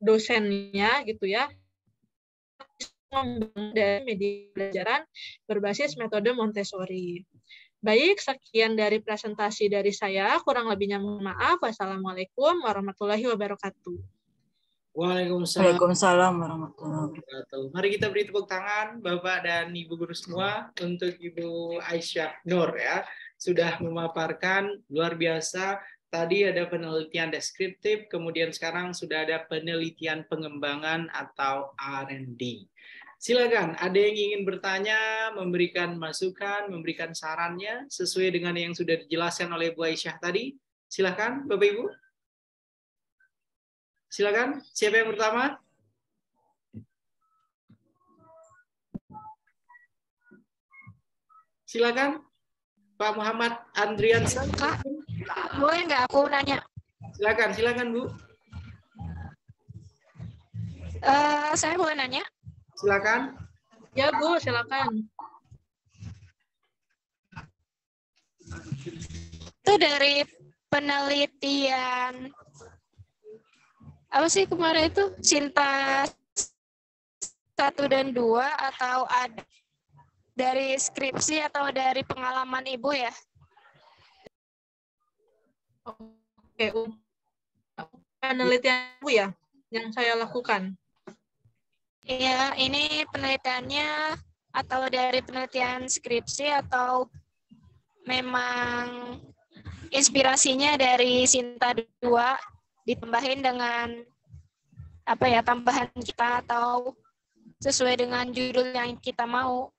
dosennya gitu ya, dari media pembelajaran berbasis metode Montessori. Baik, sekian dari presentasi dari saya. Kurang lebihnya mohon maaf. Wassalamualaikum warahmatullahi wabarakatuh. Waalaikumsalam warahmatullahi wabarakatuh. Mari kita beri tepuk tangan Bapak dan Ibu guru semua untuk Ibu Aisyah Nur ya, sudah memaparkan luar biasa. Tadi ada penelitian deskriptif, kemudian sekarang sudah ada penelitian pengembangan atau R&D. Silakan, ada yang ingin bertanya, memberikan masukan, memberikan sarannya sesuai dengan yang sudah dijelaskan oleh Bu Aisyah tadi. Silakan Bapak Ibu. Silakan, siapa yang pertama? Silakan, Pak Muhammad Andriansa. Boleh nggak aku nanya? Silakan Bu. Saya boleh nanya? Silakan. Ya Bu, silakan. Itu dari penelitian apa sih kemarin itu, Sinta 1 dan 2, atau ada dari skripsi atau dari pengalaman Ibu ya? Oke, penelitian Ibu ya yang saya lakukan. Iya, ini penelitiannya atau dari penelitian skripsi atau memang inspirasinya dari Sinta 2 ditambahin dengan tambahan kita atau sesuai dengan judul yang kita mau.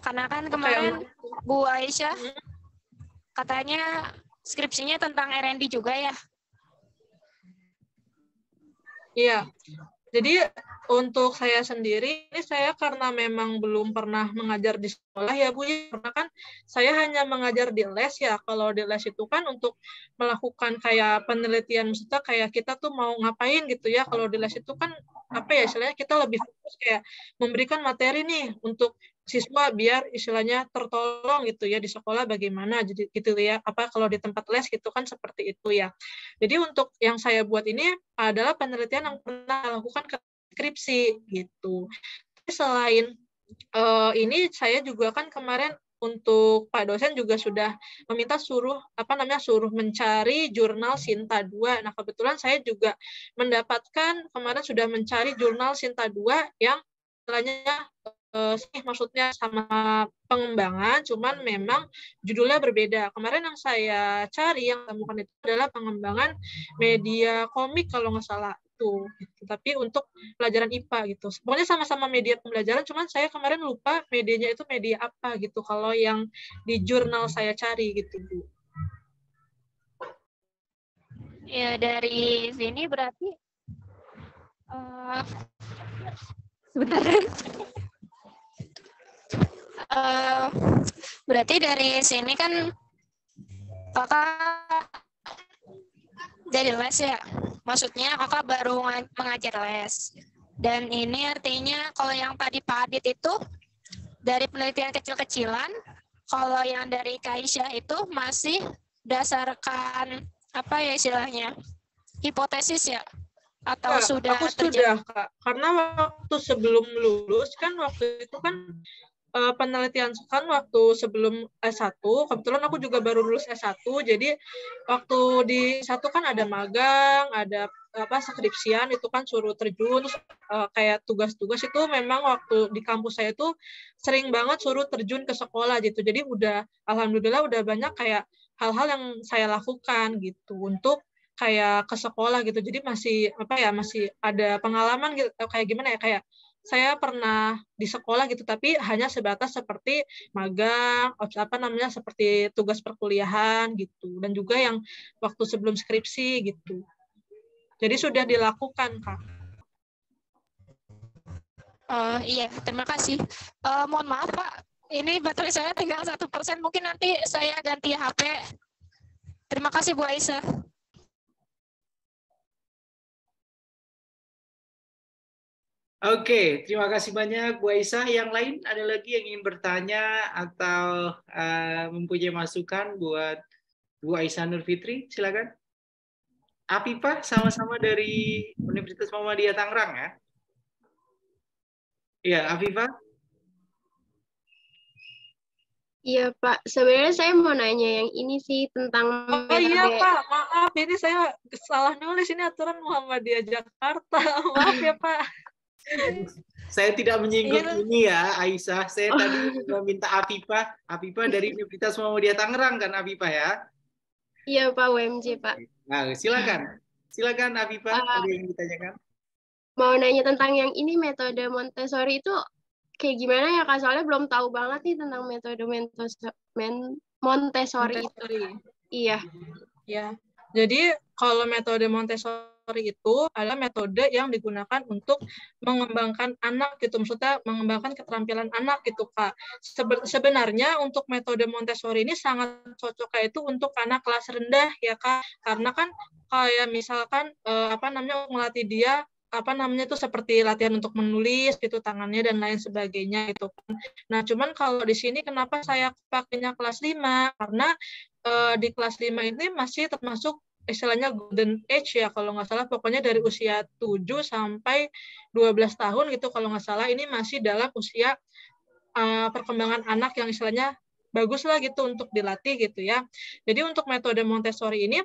Karena kan kemarin Bu Aisyah katanya skripsinya tentang R&D juga ya? Iya. Jadi untuk saya sendiri, ini saya karena memang belum pernah mengajar di sekolah ya Bu, karena kan saya hanya mengajar di les ya. Kalau di les itu kan untuk melakukan kayak penelitian, maksudnya kayak kita tuh mau ngapain gitu ya. Kalau di les itu kan apa ya istilahnya kita lebih fokus kayak memberikan materi nih untuk siswa biar istilahnya tertolong gitu ya di sekolah bagaimana jadi gitu ya apa kalau di tempat les gitu kan seperti itu ya. Jadi untuk yang saya buat ini adalah penelitian yang pernah lakukan ke skripsi gitu. Selain ini saya juga kan kemarin untuk Pak dosen juga sudah meminta suruh mencari jurnal Sinta 2. Nah, kebetulan saya juga mendapatkan kemarin sudah mencari jurnal Sinta 2 yang istilahnya maksudnya sama pengembangan, cuman memang judulnya berbeda. Kemarin yang saya cari, yang temukan itu adalah pengembangan media komik kalau nggak salah itu. Gitu. Tapi untuk pelajaran IPA gitu. Pokoknya sama-sama media pembelajaran, cuman saya kemarin lupa medianya itu media apa gitu. Kalau yang di jurnal saya cari gitu, Bu. Ya, dari sini berarti sebentar. Berarti dari sini kan kakak jadi les ya, maksudnya kakak baru mengajar les. Dan ini artinya kalau yang tadi Pak Adit itu dari penelitian kecil-kecilan, kalau yang dari Kak Aisyah itu masih berdasarkan apa ya istilahnya hipotesis ya, atau sudah aku sudah Kak, karena waktu sebelum lulus kan waktu itu kan penelitian kan waktu sebelum S1, kebetulan aku juga baru lulus S1, jadi waktu di S1 kan ada magang, ada skripsian itu kan suruh terjun, terus kayak tugas-tugas itu memang waktu di kampus saya tuh sering banget suruh terjun ke sekolah gitu, jadi alhamdulillah udah banyak kayak hal-hal yang saya lakukan gitu untuk kayak ke sekolah gitu, jadi masih masih ada pengalaman gitu, kayak gimana ya, kayak saya pernah di sekolah gitu, tapi hanya sebatas seperti magang, seperti tugas perkuliahan gitu, dan juga yang waktu sebelum skripsi gitu. Jadi sudah dilakukan, Kak. Iya, terima kasih. Mohon maaf, Pak. Ini baterai saya tinggal 1%, mungkin nanti saya ganti HP. Terima kasih, Bu Aisyah. Oke, terima kasih banyak Bu Aisyah. Yang lain ada lagi yang ingin bertanya atau mempunyai masukan buat Bu Aisyah Nur Fitri? Silakan. Afifah sama-sama dari Universitas Muhammadiyah Tangerang ya? Iya, Afifah. Iya Pak, sebenarnya saya mau nanya yang ini sih tentang metode. Iya Pak, maaf ini saya salah nulis, ini aturan Muhammadiyah Jakarta. Maaf ya Pak. Saya tidak menyinggung ini ya, Aisyah. Saya tadi meminta Afifah dari Universitas Muhammadiyah Tangerang kan, Afifah ya? Iya Pak, UMJ Pak. Nah, silakan Afifah, ada yang ditanyakan. Mau nanya tentang yang ini, metode Montessori itu kayak gimana ya Kak? Soalnya belum tahu banget nih tentang metode Montessori. Iya. Ya. Jadi kalau metode Montessori itu adalah metode yang digunakan untuk mengembangkan anak gitu, maksudnya mengembangkan keterampilan anak gitu Kak. Sebenarnya untuk metode Montessori ini sangat cocok itu untuk anak kelas rendah ya Kak, karena kan kayak misalkan melatih dia itu seperti latihan untuk menulis gitu tangannya dan lain sebagainya gitu kan. Nah, cuman kalau di sini kenapa saya pakainya kelas 5? Karena di kelas 5 ini masih termasuk istilahnya golden age ya kalau nggak salah, pokoknya dari usia 7 sampai 12 tahun gitu kalau nggak salah, ini masih dalam usia perkembangan anak yang istilahnya bagus lah gitu untuk dilatih gitu ya. Jadi untuk metode Montessori ini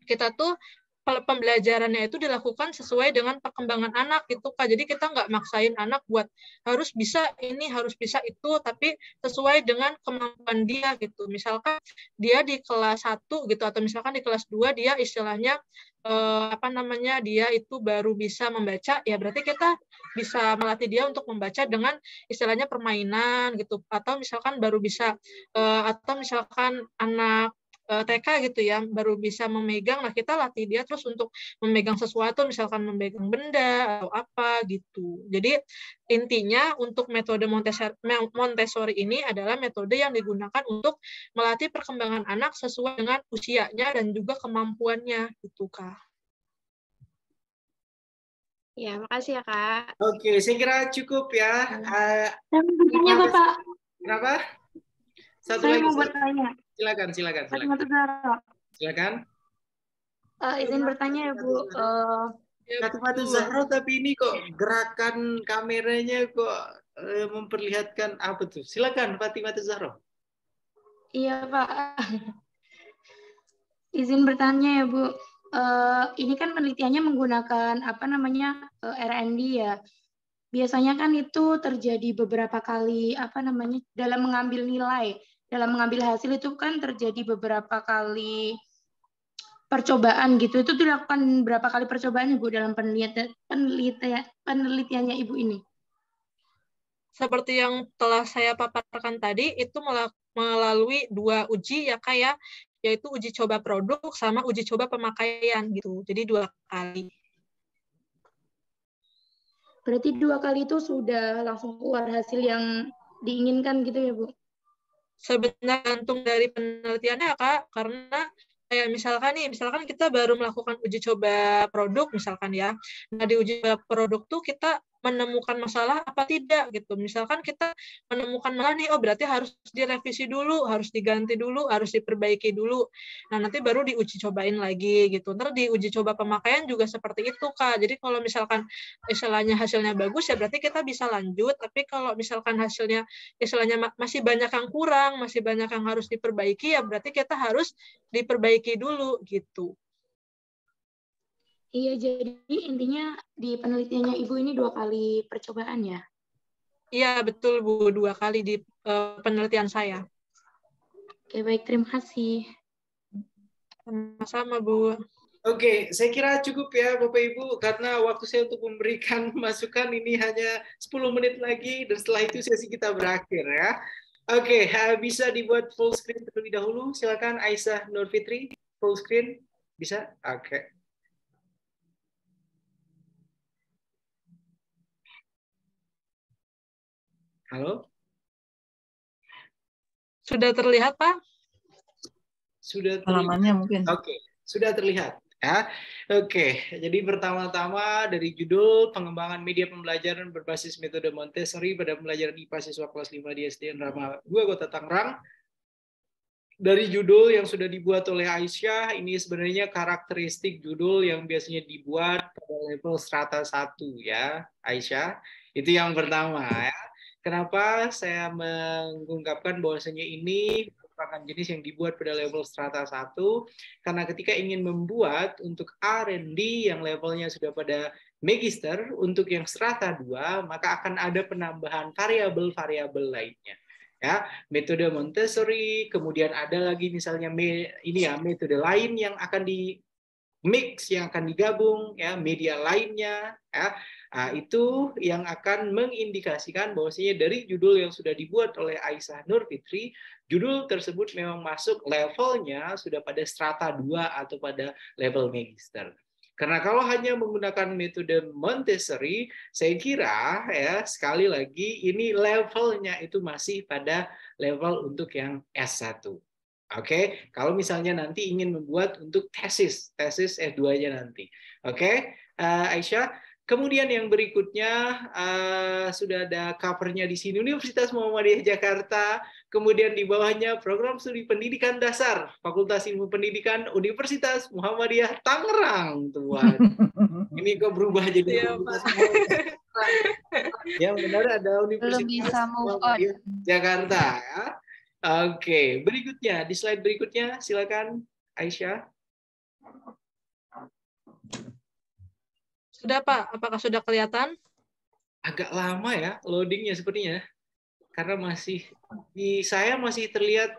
kita tuh pembelajarannya itu dilakukan sesuai dengan perkembangan anak gitu Kak. Jadi kita nggak maksain anak buat harus bisa ini, harus bisa itu, tapi sesuai dengan kemampuan dia gitu. Misalkan dia di kelas 1 gitu, atau misalkan di kelas 2 dia istilahnya dia itu baru bisa membaca, ya berarti kita bisa melatih dia untuk membaca dengan istilahnya permainan gitu. Atau misalkan baru bisa atau misalkan anak TK gitu ya, baru bisa memegang, nah kita latih dia terus untuk memegang sesuatu, misalkan memegang benda atau apa gitu. Jadi intinya untuk metode Montessori ini adalah metode yang digunakan untuk melatih perkembangan anak sesuai dengan usianya dan juga kemampuannya gitu Kak. Ya, makasih ya, Kak. Oke, saya kira cukup ya. Bertanya, Bapak. Kenapa? Satu Saya lagi. mau bertanya. Silakan. Fatimah Zahra. Silakan. Izin bertanya ya, Bu. Fatimah Zahra, tapi ini kok gerakan kameranya kok memperlihatkan apa tuh? Silakan Fatimah Zahra. Iya, Pak. Izin bertanya ya, Bu. Ini kan penelitiannya menggunakan apa namanya R&D ya. Biasanya kan itu terjadi beberapa kali apa namanya dalam mengambil nilai, dalam mengambil hasil itu kan terjadi beberapa kali percobaan gitu. Itu dilakukan berapa kali percobaannya, Bu, dalam penelitiannya Ibu ini? Seperti yang telah saya paparkan tadi, itu melalui 2 uji ya Kak ya, yaitu uji coba produk sama uji coba pemakaian gitu. Jadi 2 kali. Berarti 2 kali itu sudah langsung keluar hasil yang diinginkan gitu ya, Bu? Sebenarnya gantung dari penelitiannya ya Kak, karena kayak misalkan kita baru melakukan uji coba produk misalkan ya. Nah, di uji coba produk tuh kita menemukan masalah apa tidak gitu. Misalkan kita menemukan masalah nih, oh berarti harus direvisi dulu, harus diganti dulu, harus diperbaiki dulu. Nah, nanti baru diuji cobain lagi gitu. Ntar di uji coba pemakaian juga seperti itu, Kak. Jadi kalau misalkan istilahnya hasilnya bagus ya berarti kita bisa lanjut, tapi kalau misalkan hasilnya istilahnya masih banyak yang kurang, masih banyak yang harus diperbaiki ya berarti kita harus diperbaiki dulu gitu. Iya, jadi intinya di penelitiannya Ibu ini 2 kali percobaan ya? Iya, betul Bu, 2 kali di penelitian saya. Oke, baik. Terima kasih. Sama-sama, Bu. Oke, saya kira cukup ya Bapak Ibu, karena waktu saya untuk memberikan masukan ini hanya 10 menit lagi, dan setelah itu sesi kita berakhir ya. Oke, bisa dibuat full screen terlebih dahulu. Silakan Aisyah Nurfitri, full screen. Bisa? Oke. Halo? Sudah terlihat, Pak? Sudah terlihat. Halamannya mungkin. Oke, sudah terlihat. Ya. Oke, jadi pertama-tama dari judul pengembangan media pembelajaran berbasis metode Montessori pada pembelajaran IPA siswa kelas 5 di SDN Rama 2 Kota Tangerang. Dari judul yang sudah dibuat oleh Aisyah, ini sebenarnya karakteristik judul yang biasanya dibuat pada level strata 1 ya, Aisyah. Itu yang pertama ya. Kenapa saya mengungkapkan bahwasanya ini merupakan jenis yang dibuat pada level strata 1? Karena ketika ingin membuat untuk R&D yang levelnya sudah pada magister, untuk yang strata 2, maka akan ada penambahan variabel-variabel lainnya. Ya, metode Montessori, kemudian ada lagi misalnya metode lain yang akan di mix, yang akan digabung, ya, media lainnya, ya. Nah, itu yang akan mengindikasikan bahwasanya dari judul yang sudah dibuat oleh Aisyah Nurfitri, judul tersebut memang masuk levelnya sudah pada strata 2 atau pada level magister. Karena kalau hanya menggunakan metode Montessori, saya kira ya sekali lagi ini levelnya itu masih pada level untuk yang S1. Oke, kalau misalnya nanti ingin membuat untuk tesis S2-nya nanti. Oke, Aisyah. Kemudian yang berikutnya sudah ada covernya di sini, Universitas Muhammadiyah Jakarta. Kemudian di bawahnya program studi pendidikan dasar, Fakultas Ilmu Pendidikan Universitas Muhammadiyah Tangerang. Tuan, ini kok berubah jadi yang benar ada Universitas Muhammadiyah Jakarta. Ya. Oke, berikutnya di slide berikutnya, silakan Aisyah. Sudah Pak, apakah sudah kelihatan? Agak lama ya loadingnya sepertinya, karena masih di saya masih terlihat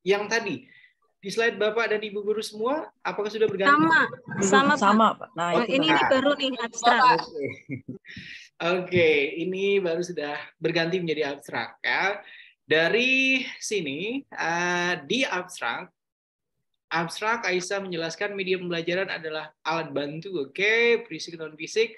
yang tadi di slide Bapak dan Ibu guru semua. Apakah sudah berganti? Sama Pak. Nah, ini baru nih abstrak. Oke, ini baru sudah berganti menjadi abstrak ya. Dari sini di abstrak Aisyah menjelaskan media pembelajaran adalah alat bantu, oke, fisik non fisik.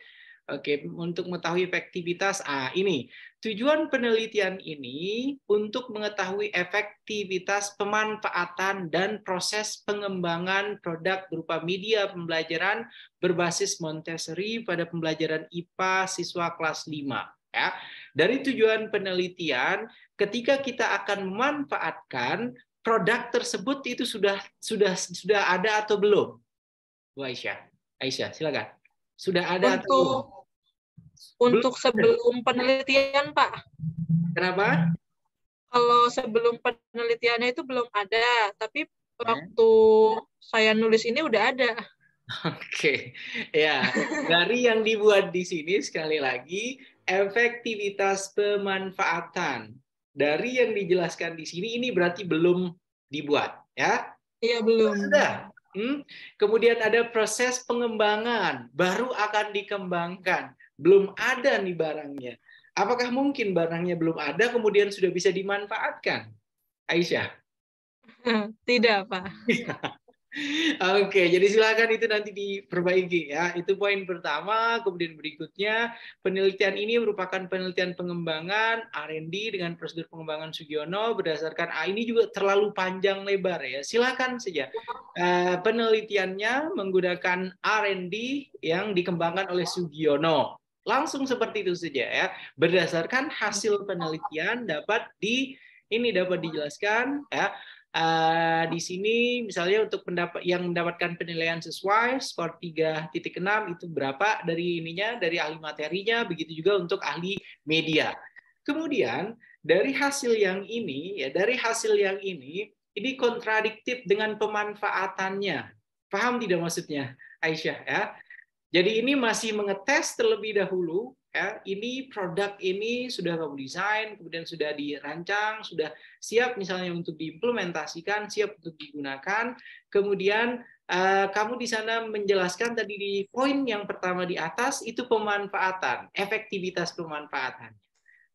Oke, untuk mengetahui efektivitas, ini tujuan penelitian ini untuk mengetahui efektivitas pemanfaatan dan proses pengembangan produk berupa media pembelajaran berbasis Montessori pada pembelajaran IPA siswa kelas 5. Ya. Dari tujuan penelitian, ketika kita akan memanfaatkan produk tersebut itu sudah ada atau belum? Bu Aisyah, silakan. Sudah ada untuk sebelum penelitian, Pak. Kenapa? Kalau sebelum penelitiannya itu belum ada, tapi waktu saya nulis ini udah ada. Oke, ya. Dari yang dibuat di sini sekali lagi efektivitas pemanfaatan. Dari yang dijelaskan di sini ini berarti belum dibuat, ya? Iya, belum. Sudah. Kemudian ada proses pengembangan, baru akan dikembangkan. Belum ada nih barangnya. Apakah mungkin barangnya belum ada, kemudian sudah bisa dimanfaatkan? Aisyah? Tidak, Pak. Oke, jadi silakan itu nanti diperbaiki ya. Itu poin pertama. Kemudian berikutnya, penelitian ini merupakan penelitian pengembangan R&D dengan prosedur pengembangan Sugiono berdasarkan ini juga terlalu panjang lebar ya. Silakan saja. Penelitiannya menggunakan R&D yang dikembangkan oleh Sugiono. Langsung seperti itu saja ya. Berdasarkan hasil penelitian dapat dijelaskan ya. Di sini misalnya untuk yang mendapatkan penilaian sesuai skor 3.6 itu berapa dari ahli materinya, begitu juga untuk ahli media. Kemudian dari hasil yang ini ini kontradiktif dengan pemanfaatannya. Paham tidak maksudnya, Aisyah ya? Jadi ini masih mengetes terlebih dahulu. Ya, ini produk ini sudah kamu desain, kemudian sudah dirancang, sudah siap misalnya untuk diimplementasikan, siap untuk digunakan. Kemudian kamu di sana menjelaskan tadi di poin yang pertama di atas itu pemanfaatan, efektivitas pemanfaatan.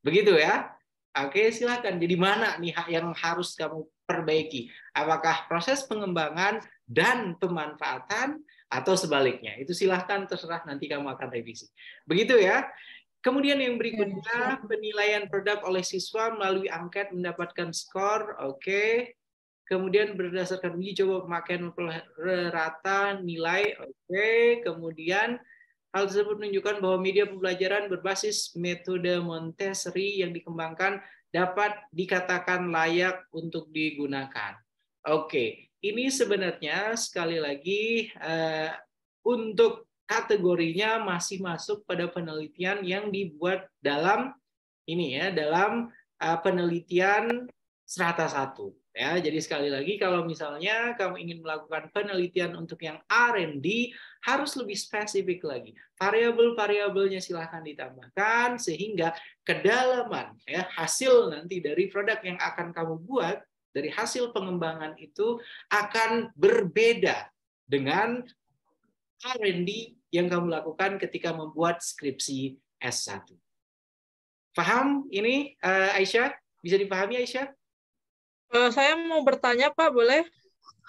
Begitu ya? Oke, silakan. Jadi mana nih yang harus kamu perbaiki? Apakah proses pengembangan dan pemanfaatan atau sebaliknya? Itu silahkan, terserah, nanti kamu akan revisi. Begitu ya. Kemudian yang berikutnya, penilaian produk oleh siswa melalui angket mendapatkan skor. Oke. Kemudian berdasarkan uji coba pemakaian rata nilai. Oke. Kemudian hal tersebut menunjukkan bahwa media pembelajaran berbasis metode Montessori yang dikembangkan dapat dikatakan layak untuk digunakan. Oke. Ini sebenarnya sekali lagi untuk kategorinya masih masuk pada penelitian yang dibuat dalam penelitian strata 1 ya. Jadi sekali lagi kalau misalnya kamu ingin melakukan penelitian untuk yang R&D harus lebih spesifik lagi. Variabel-variabelnya silahkan ditambahkan sehingga kedalaman ya hasil nanti dari produk yang akan kamu buat dari hasil pengembangan itu akan berbeda dengan R&D yang kamu lakukan ketika membuat skripsi S1. Paham ini, Aisyah? Bisa dipahami, Aisyah? Saya mau bertanya, Pak, boleh?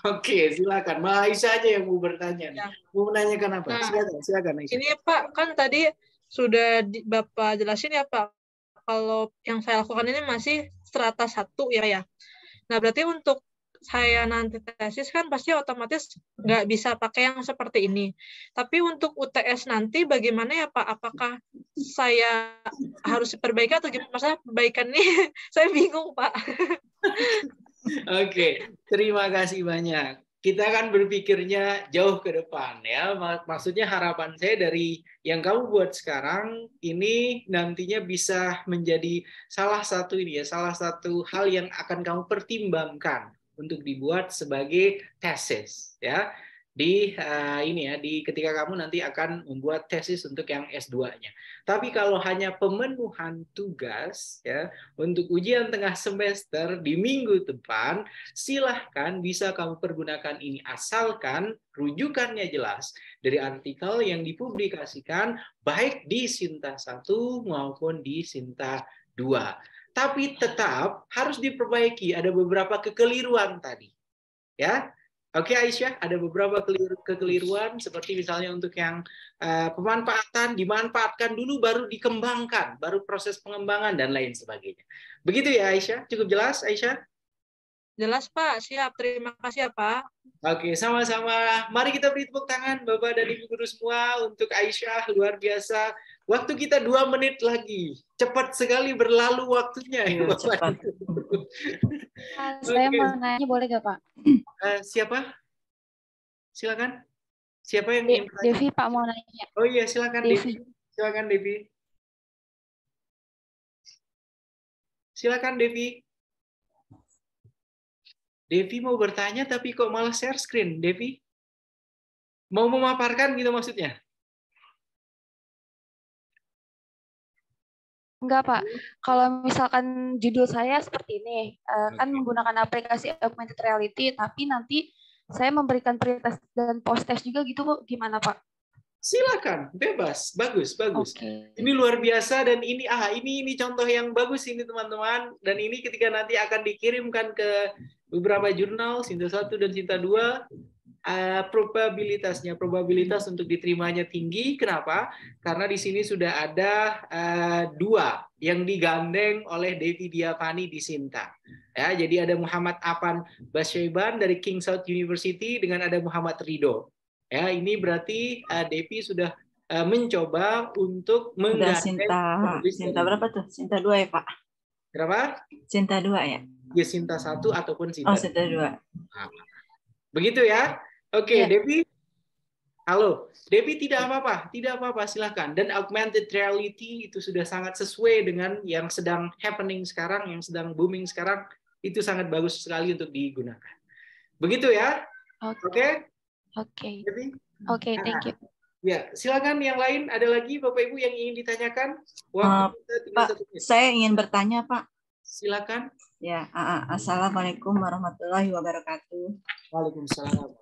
Oke, silakan. Aisyah aja yang mau bertanya. Ya. Mau menanyakan apa? Silakan, Aisyah. Ini, Pak, kan tadi sudah Bapak jelasin ya, Pak. Kalau yang saya lakukan ini masih strata 1 ya. Nah, berarti untuk saya nanti tesis kan pasti otomatis nggak bisa pakai yang seperti ini. Tapi untuk UTS nanti bagaimana ya Pak? Apakah saya harus perbaiki atau gimana? Maksudnya perbaikan ini saya bingung Pak. Oke, terima kasih banyak. Kita kan berpikirnya jauh ke depan ya. Maksudnya harapan saya dari yang kamu buat sekarang ini nantinya bisa menjadi salah satu hal yang akan kamu pertimbangkan untuk dibuat sebagai tesis ya ketika kamu nanti akan membuat tesis untuk yang S2-nya. Tapi kalau hanya pemenuhan tugas ya untuk ujian tengah semester di minggu depan, silahkan bisa kamu pergunakan ini asalkan rujukannya jelas dari artikel yang dipublikasikan baik di Sinta 1 maupun di Sinta 2. Tapi tetap harus diperbaiki, ada beberapa kekeliruan tadi. Ya. Oke, Aisyah, ada beberapa kekeliruan seperti misalnya untuk yang pemanfaatan, dimanfaatkan dulu baru dikembangkan, baru proses pengembangan dan lain sebagainya. Begitu ya Aisyah? Cukup jelas Aisyah? Jelas Pak, siap. Terima kasih ya Pak. Oke, sama-sama. Mari kita beri tepuk tangan Bapak dan Ibu guru semua untuk Aisyah, luar biasa. Waktu kita 2 menit lagi. Cepat sekali berlalu waktunya. Ya, Bapak. Saya mau nanya boleh gak Pak? Siapa? Silakan. Siapa yang ingin bertanya? Devi Pak mau nanya. Oh iya, silakan Devi. Silakan Devi. Silakan Devi. Devi mau bertanya tapi kok malah share screen, Devi? Mau memaparkan gitu maksudnya? Enggak Pak, kalau misalkan judul saya seperti ini, kan menggunakan aplikasi augmented reality, tapi nanti saya memberikan pre-test dan post-test juga gitu Bu, gimana Pak? Silakan, bebas, bagus. Okay. Ini luar biasa dan ini contoh yang bagus ini teman-teman, dan ini ketika nanti akan dikirimkan ke beberapa jurnal, Sinta 1 dan Sinta 2, probabilitas untuk diterimanya tinggi. Kenapa? Karena di sini sudah ada 2 yang digandeng oleh Devi Diavani di Sinta. Ya, jadi ada Muhammad Afan Basyaiban dari King Saud University dengan ada Muhammad Ridho. Ya, ini berarti Devi sudah mencoba untuk menggandeng. Sinta berapa tuh? Sinta 2 ya Pak? Berapa? Sinta 2 ya? Ya, Sinta 1 ataupun Sinta 2. Oh, Sinta 2. Begitu ya? Oke, ya. Devi. Halo. Devi, tidak apa-apa, silakan. Dan augmented reality itu sudah sangat sesuai dengan yang sedang happening sekarang, yang sedang booming sekarang. Itu sangat bagus sekali untuk digunakan. Begitu ya? Oke? Oke. Oke, thank you. Ya, silakan yang lain. Ada lagi Bapak Ibu yang ingin ditanyakan? Pak, saya ingin bertanya Pak. Silakan. Ya, Assalamualaikum warahmatullahi wabarakatuh. Waalaikumsalam.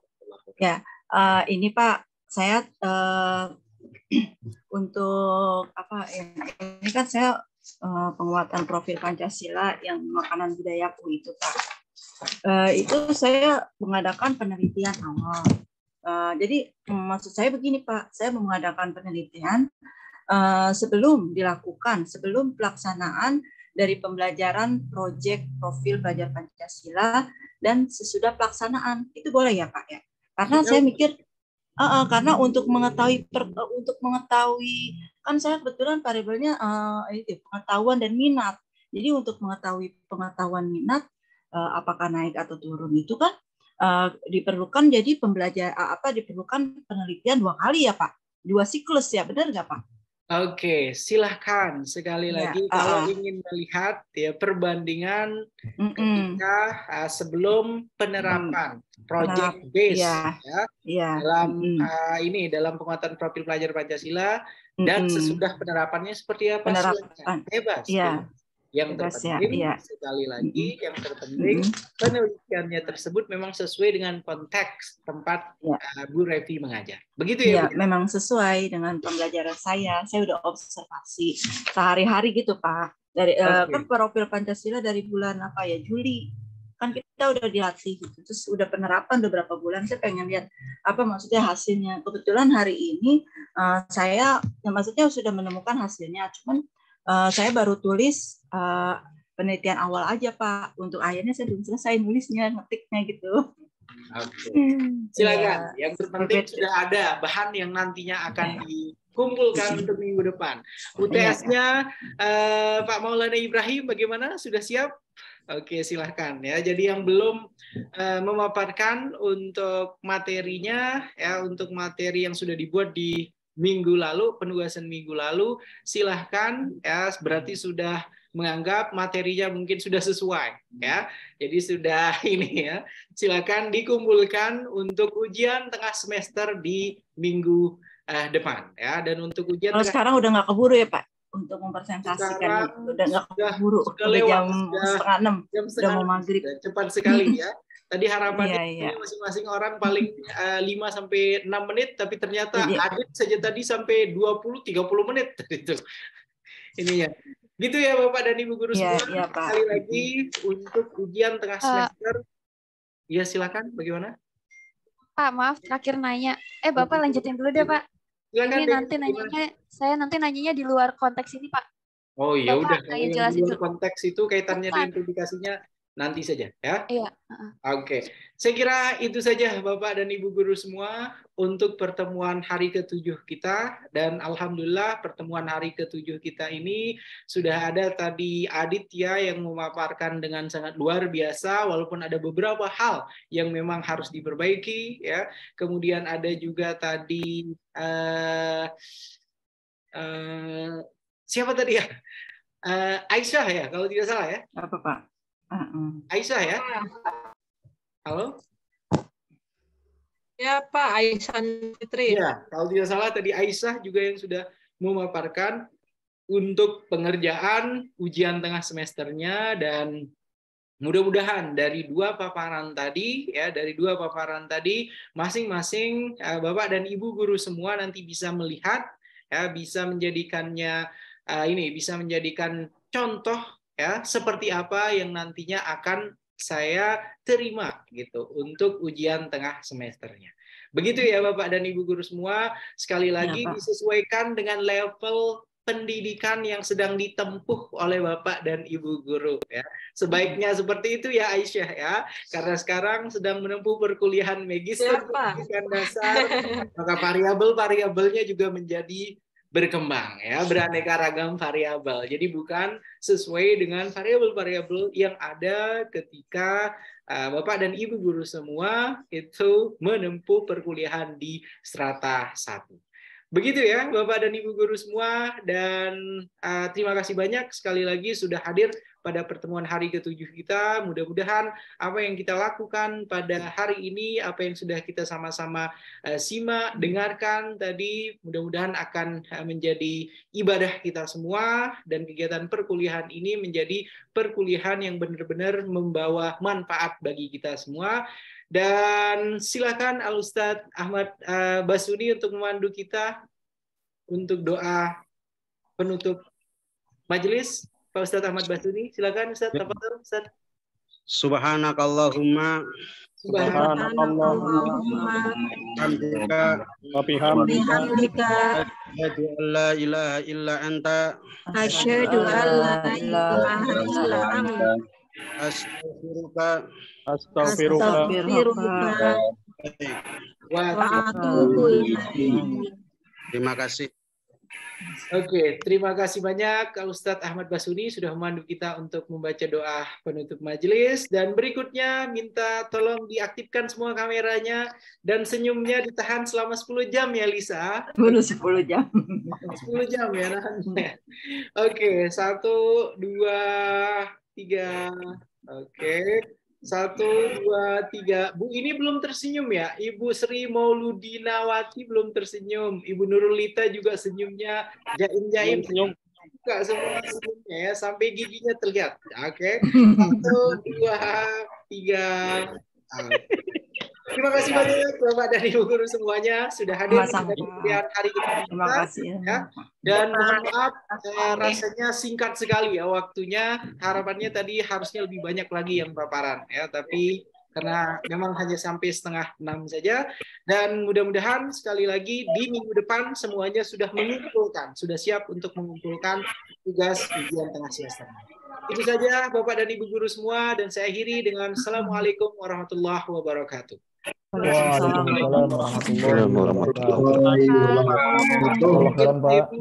Ya, ini Pak, saya untuk apa ya? Ini kan saya penguatan profil Pancasila yang makanan budayaku itu Pak. Itu saya mengadakan penelitian awal. Jadi maksud saya begini Pak, saya mengadakan penelitian sebelum pelaksanaan dari pembelajaran proyek profil belajar Pancasila dan sesudah pelaksanaan. Itu boleh ya Pak ya? Karena saya mikir karena untuk mengetahui kan saya kebetulan variabelnya pengetahuan dan minat. Jadi untuk mengetahui pengetahuan minat apakah naik atau turun itu kan diperlukan jadi diperlukan penelitian 2 kali ya Pak, 2 siklus ya, benar nggak Pak? Oke, silahkan sekali lagi kalau ingin melihat ya perbandingan ketika sebelum penerapan project base dalam penguatan profil pelajar Pancasila dan sesudah penerapannya seperti apa? Silakan. Bebas. Yang terpenting sekali lagi yang terpenting penelitiannya tersebut memang sesuai dengan konteks tempat Bu Revi mengajar. Begitu ya? Iya, memang sesuai dengan pembelajaran saya. Saya udah observasi sehari-hari gitu Pak. Dari kan profil Pancasila dari bulan Juli. Kan kita udah dilatih gitu. Terus udah penerapan beberapa bulan. Saya pengen lihat apa maksudnya hasilnya. Kebetulan hari ini saya maksudnya sudah menemukan hasilnya. Cuman saya baru tulis penelitian awal aja Pak. Untuk akhirnya saya belum selesai nulisnya, ngetiknya gitu. Oke. Silakan. Yang terpenting sudah ada bahan yang nantinya akan dikumpulkan untuk minggu depan. UTS-nya Pak Maulana Ibrahim bagaimana? Sudah siap? Oke, silahkan ya. Jadi yang belum memaparkan untuk materinya ya, untuk materi yang sudah dibuat di minggu lalu, penugasan minggu lalu, silahkan ya, berarti sudah menganggap materinya mungkin sudah sesuai ya. Jadi sudah ini ya, silahkan dikumpulkan untuk ujian tengah semester di minggu depan ya. Dan untuk ujian sekarang udah nggak keburu ya Pak untuk mempresentasikan, udah nggak keburu, udah jam 5:30, udah mau maghrib. Cepat sekali ya. Tadi harapannya masing-masing orang paling 5-6 menit, tapi ternyata Adit saja tadi sampai 20-30 menit itu. Ininya. Gitu ya Bapak dan Ibu guru semua. Sekali lagi untuk ujian tengah semester. Ya silakan, bagaimana? Pak, maaf terakhir nanya. Bapak lanjutin dulu deh, Pak. Silakan, Ini Dek. nanti nanyanya, saya nanti nanyanya di luar konteks ini, Pak. Oh ya udah, Bapak kalau kayak yang jelasin di luar dulu. konteks itu kaitannya Bukan. dengan publikasinya nanti saja ya. Iya. Oke, saya kira itu saja Bapak dan Ibu guru semua untuk pertemuan hari ke-7 kita, dan alhamdulillah pertemuan hari ke-7 kita ini sudah ada tadi Aditya yang memaparkan dengan sangat luar biasa, walaupun ada beberapa hal yang memang harus diperbaiki ya. Kemudian ada juga tadi siapa tadi ya? Aisyah ya, kalau tidak salah ya. Apa Pak? Aisyah ya. Halo? Ya Pak, Aisyah Fitri. Ya, kalau tidak salah tadi Aisyah juga yang sudah memaparkan untuk pengerjaan ujian tengah semesternya, dan mudah-mudahan dari dua paparan tadi masing-masing Bapak dan Ibu guru semua nanti bisa melihat ya, bisa menjadikannya bisa menjadikan contoh ya seperti apa yang nantinya akan saya terima gitu untuk ujian tengah semesternya. Begitu ya Bapak dan Ibu guru semua, sekali lagi disesuaikan dengan level pendidikan yang sedang ditempuh oleh Bapak dan Ibu guru ya. Sebaiknya seperti itu ya Aisyah ya, karena sekarang sedang menempuh perkuliahan magister pendidikan dasar, maka variabel-variabelnya juga menjadi berkembang ya, beraneka ragam variabel. Jadi bukan sesuai dengan variabel-variabel yang ada ketika Bapak dan Ibu guru semua itu menempuh perkuliahan di strata 1. Begitu ya Bapak dan Ibu guru semua, dan terima kasih banyak sekali lagi sudah hadir pada pertemuan hari ke-7 kita. Mudah-mudahan apa yang kita lakukan pada hari ini, apa yang sudah kita sama-sama simak, dengarkan tadi, mudah-mudahan akan menjadi ibadah kita semua, dan kegiatan perkuliahan ini menjadi perkuliahan yang benar-benar membawa manfaat bagi kita semua. Dan silakan Al-Ustadz Ahmad Basuni untuk memandu kita untuk doa penutup majelis. Pak Ustadz Ahmad Basuni, silakan Ustadz. Tafadhol Ustadz. Subhanakallahumma Bihamdika asyhadu an la ilaha illa anta asyhadu an la ilaha illa anta astaghfiruka wa atubu ilaik. Terima kasih. Oke, terima kasih banyak Ustadz Ahmad Basuni sudah memandu kita untuk membaca doa penutup majelis. Dan berikutnya minta tolong diaktifkan semua kameranya dan senyumnya ditahan selama 10 jam ya Lisa. 10 jam. 10 jam ya nahannya. Oke, 1, 2, 3. Oke. 1, 2, 3. Bu, ini belum tersenyum ya. Ibu Sri Mauludinawati belum tersenyum. Ibu Nurulita juga senyumnya jaim-jaim. Buka semua senyumnya ya, sampai giginya terlihat. Oke. 1, 2, 3. Terima kasih banyak Bapak dan Ibu guru semuanya sudah hadir di hari ini. Terima kasih ya. Dan mohon maaf rasanya singkat sekali ya waktunya. Harapannya tadi harusnya lebih banyak lagi yang paparan ya, tapi karena memang hanya sampai 5:30 saja. Dan mudah-mudahan sekali lagi di minggu depan semuanya sudah siap untuk mengumpulkan tugas ujian tengah semester. Itu saja Bapak dan Ibu guru semua, dan saya akhiri dengan Assalamualaikum warahmatullahi wabarakatuh. Waalaikumsalam warahmatullahi wabarakatuh.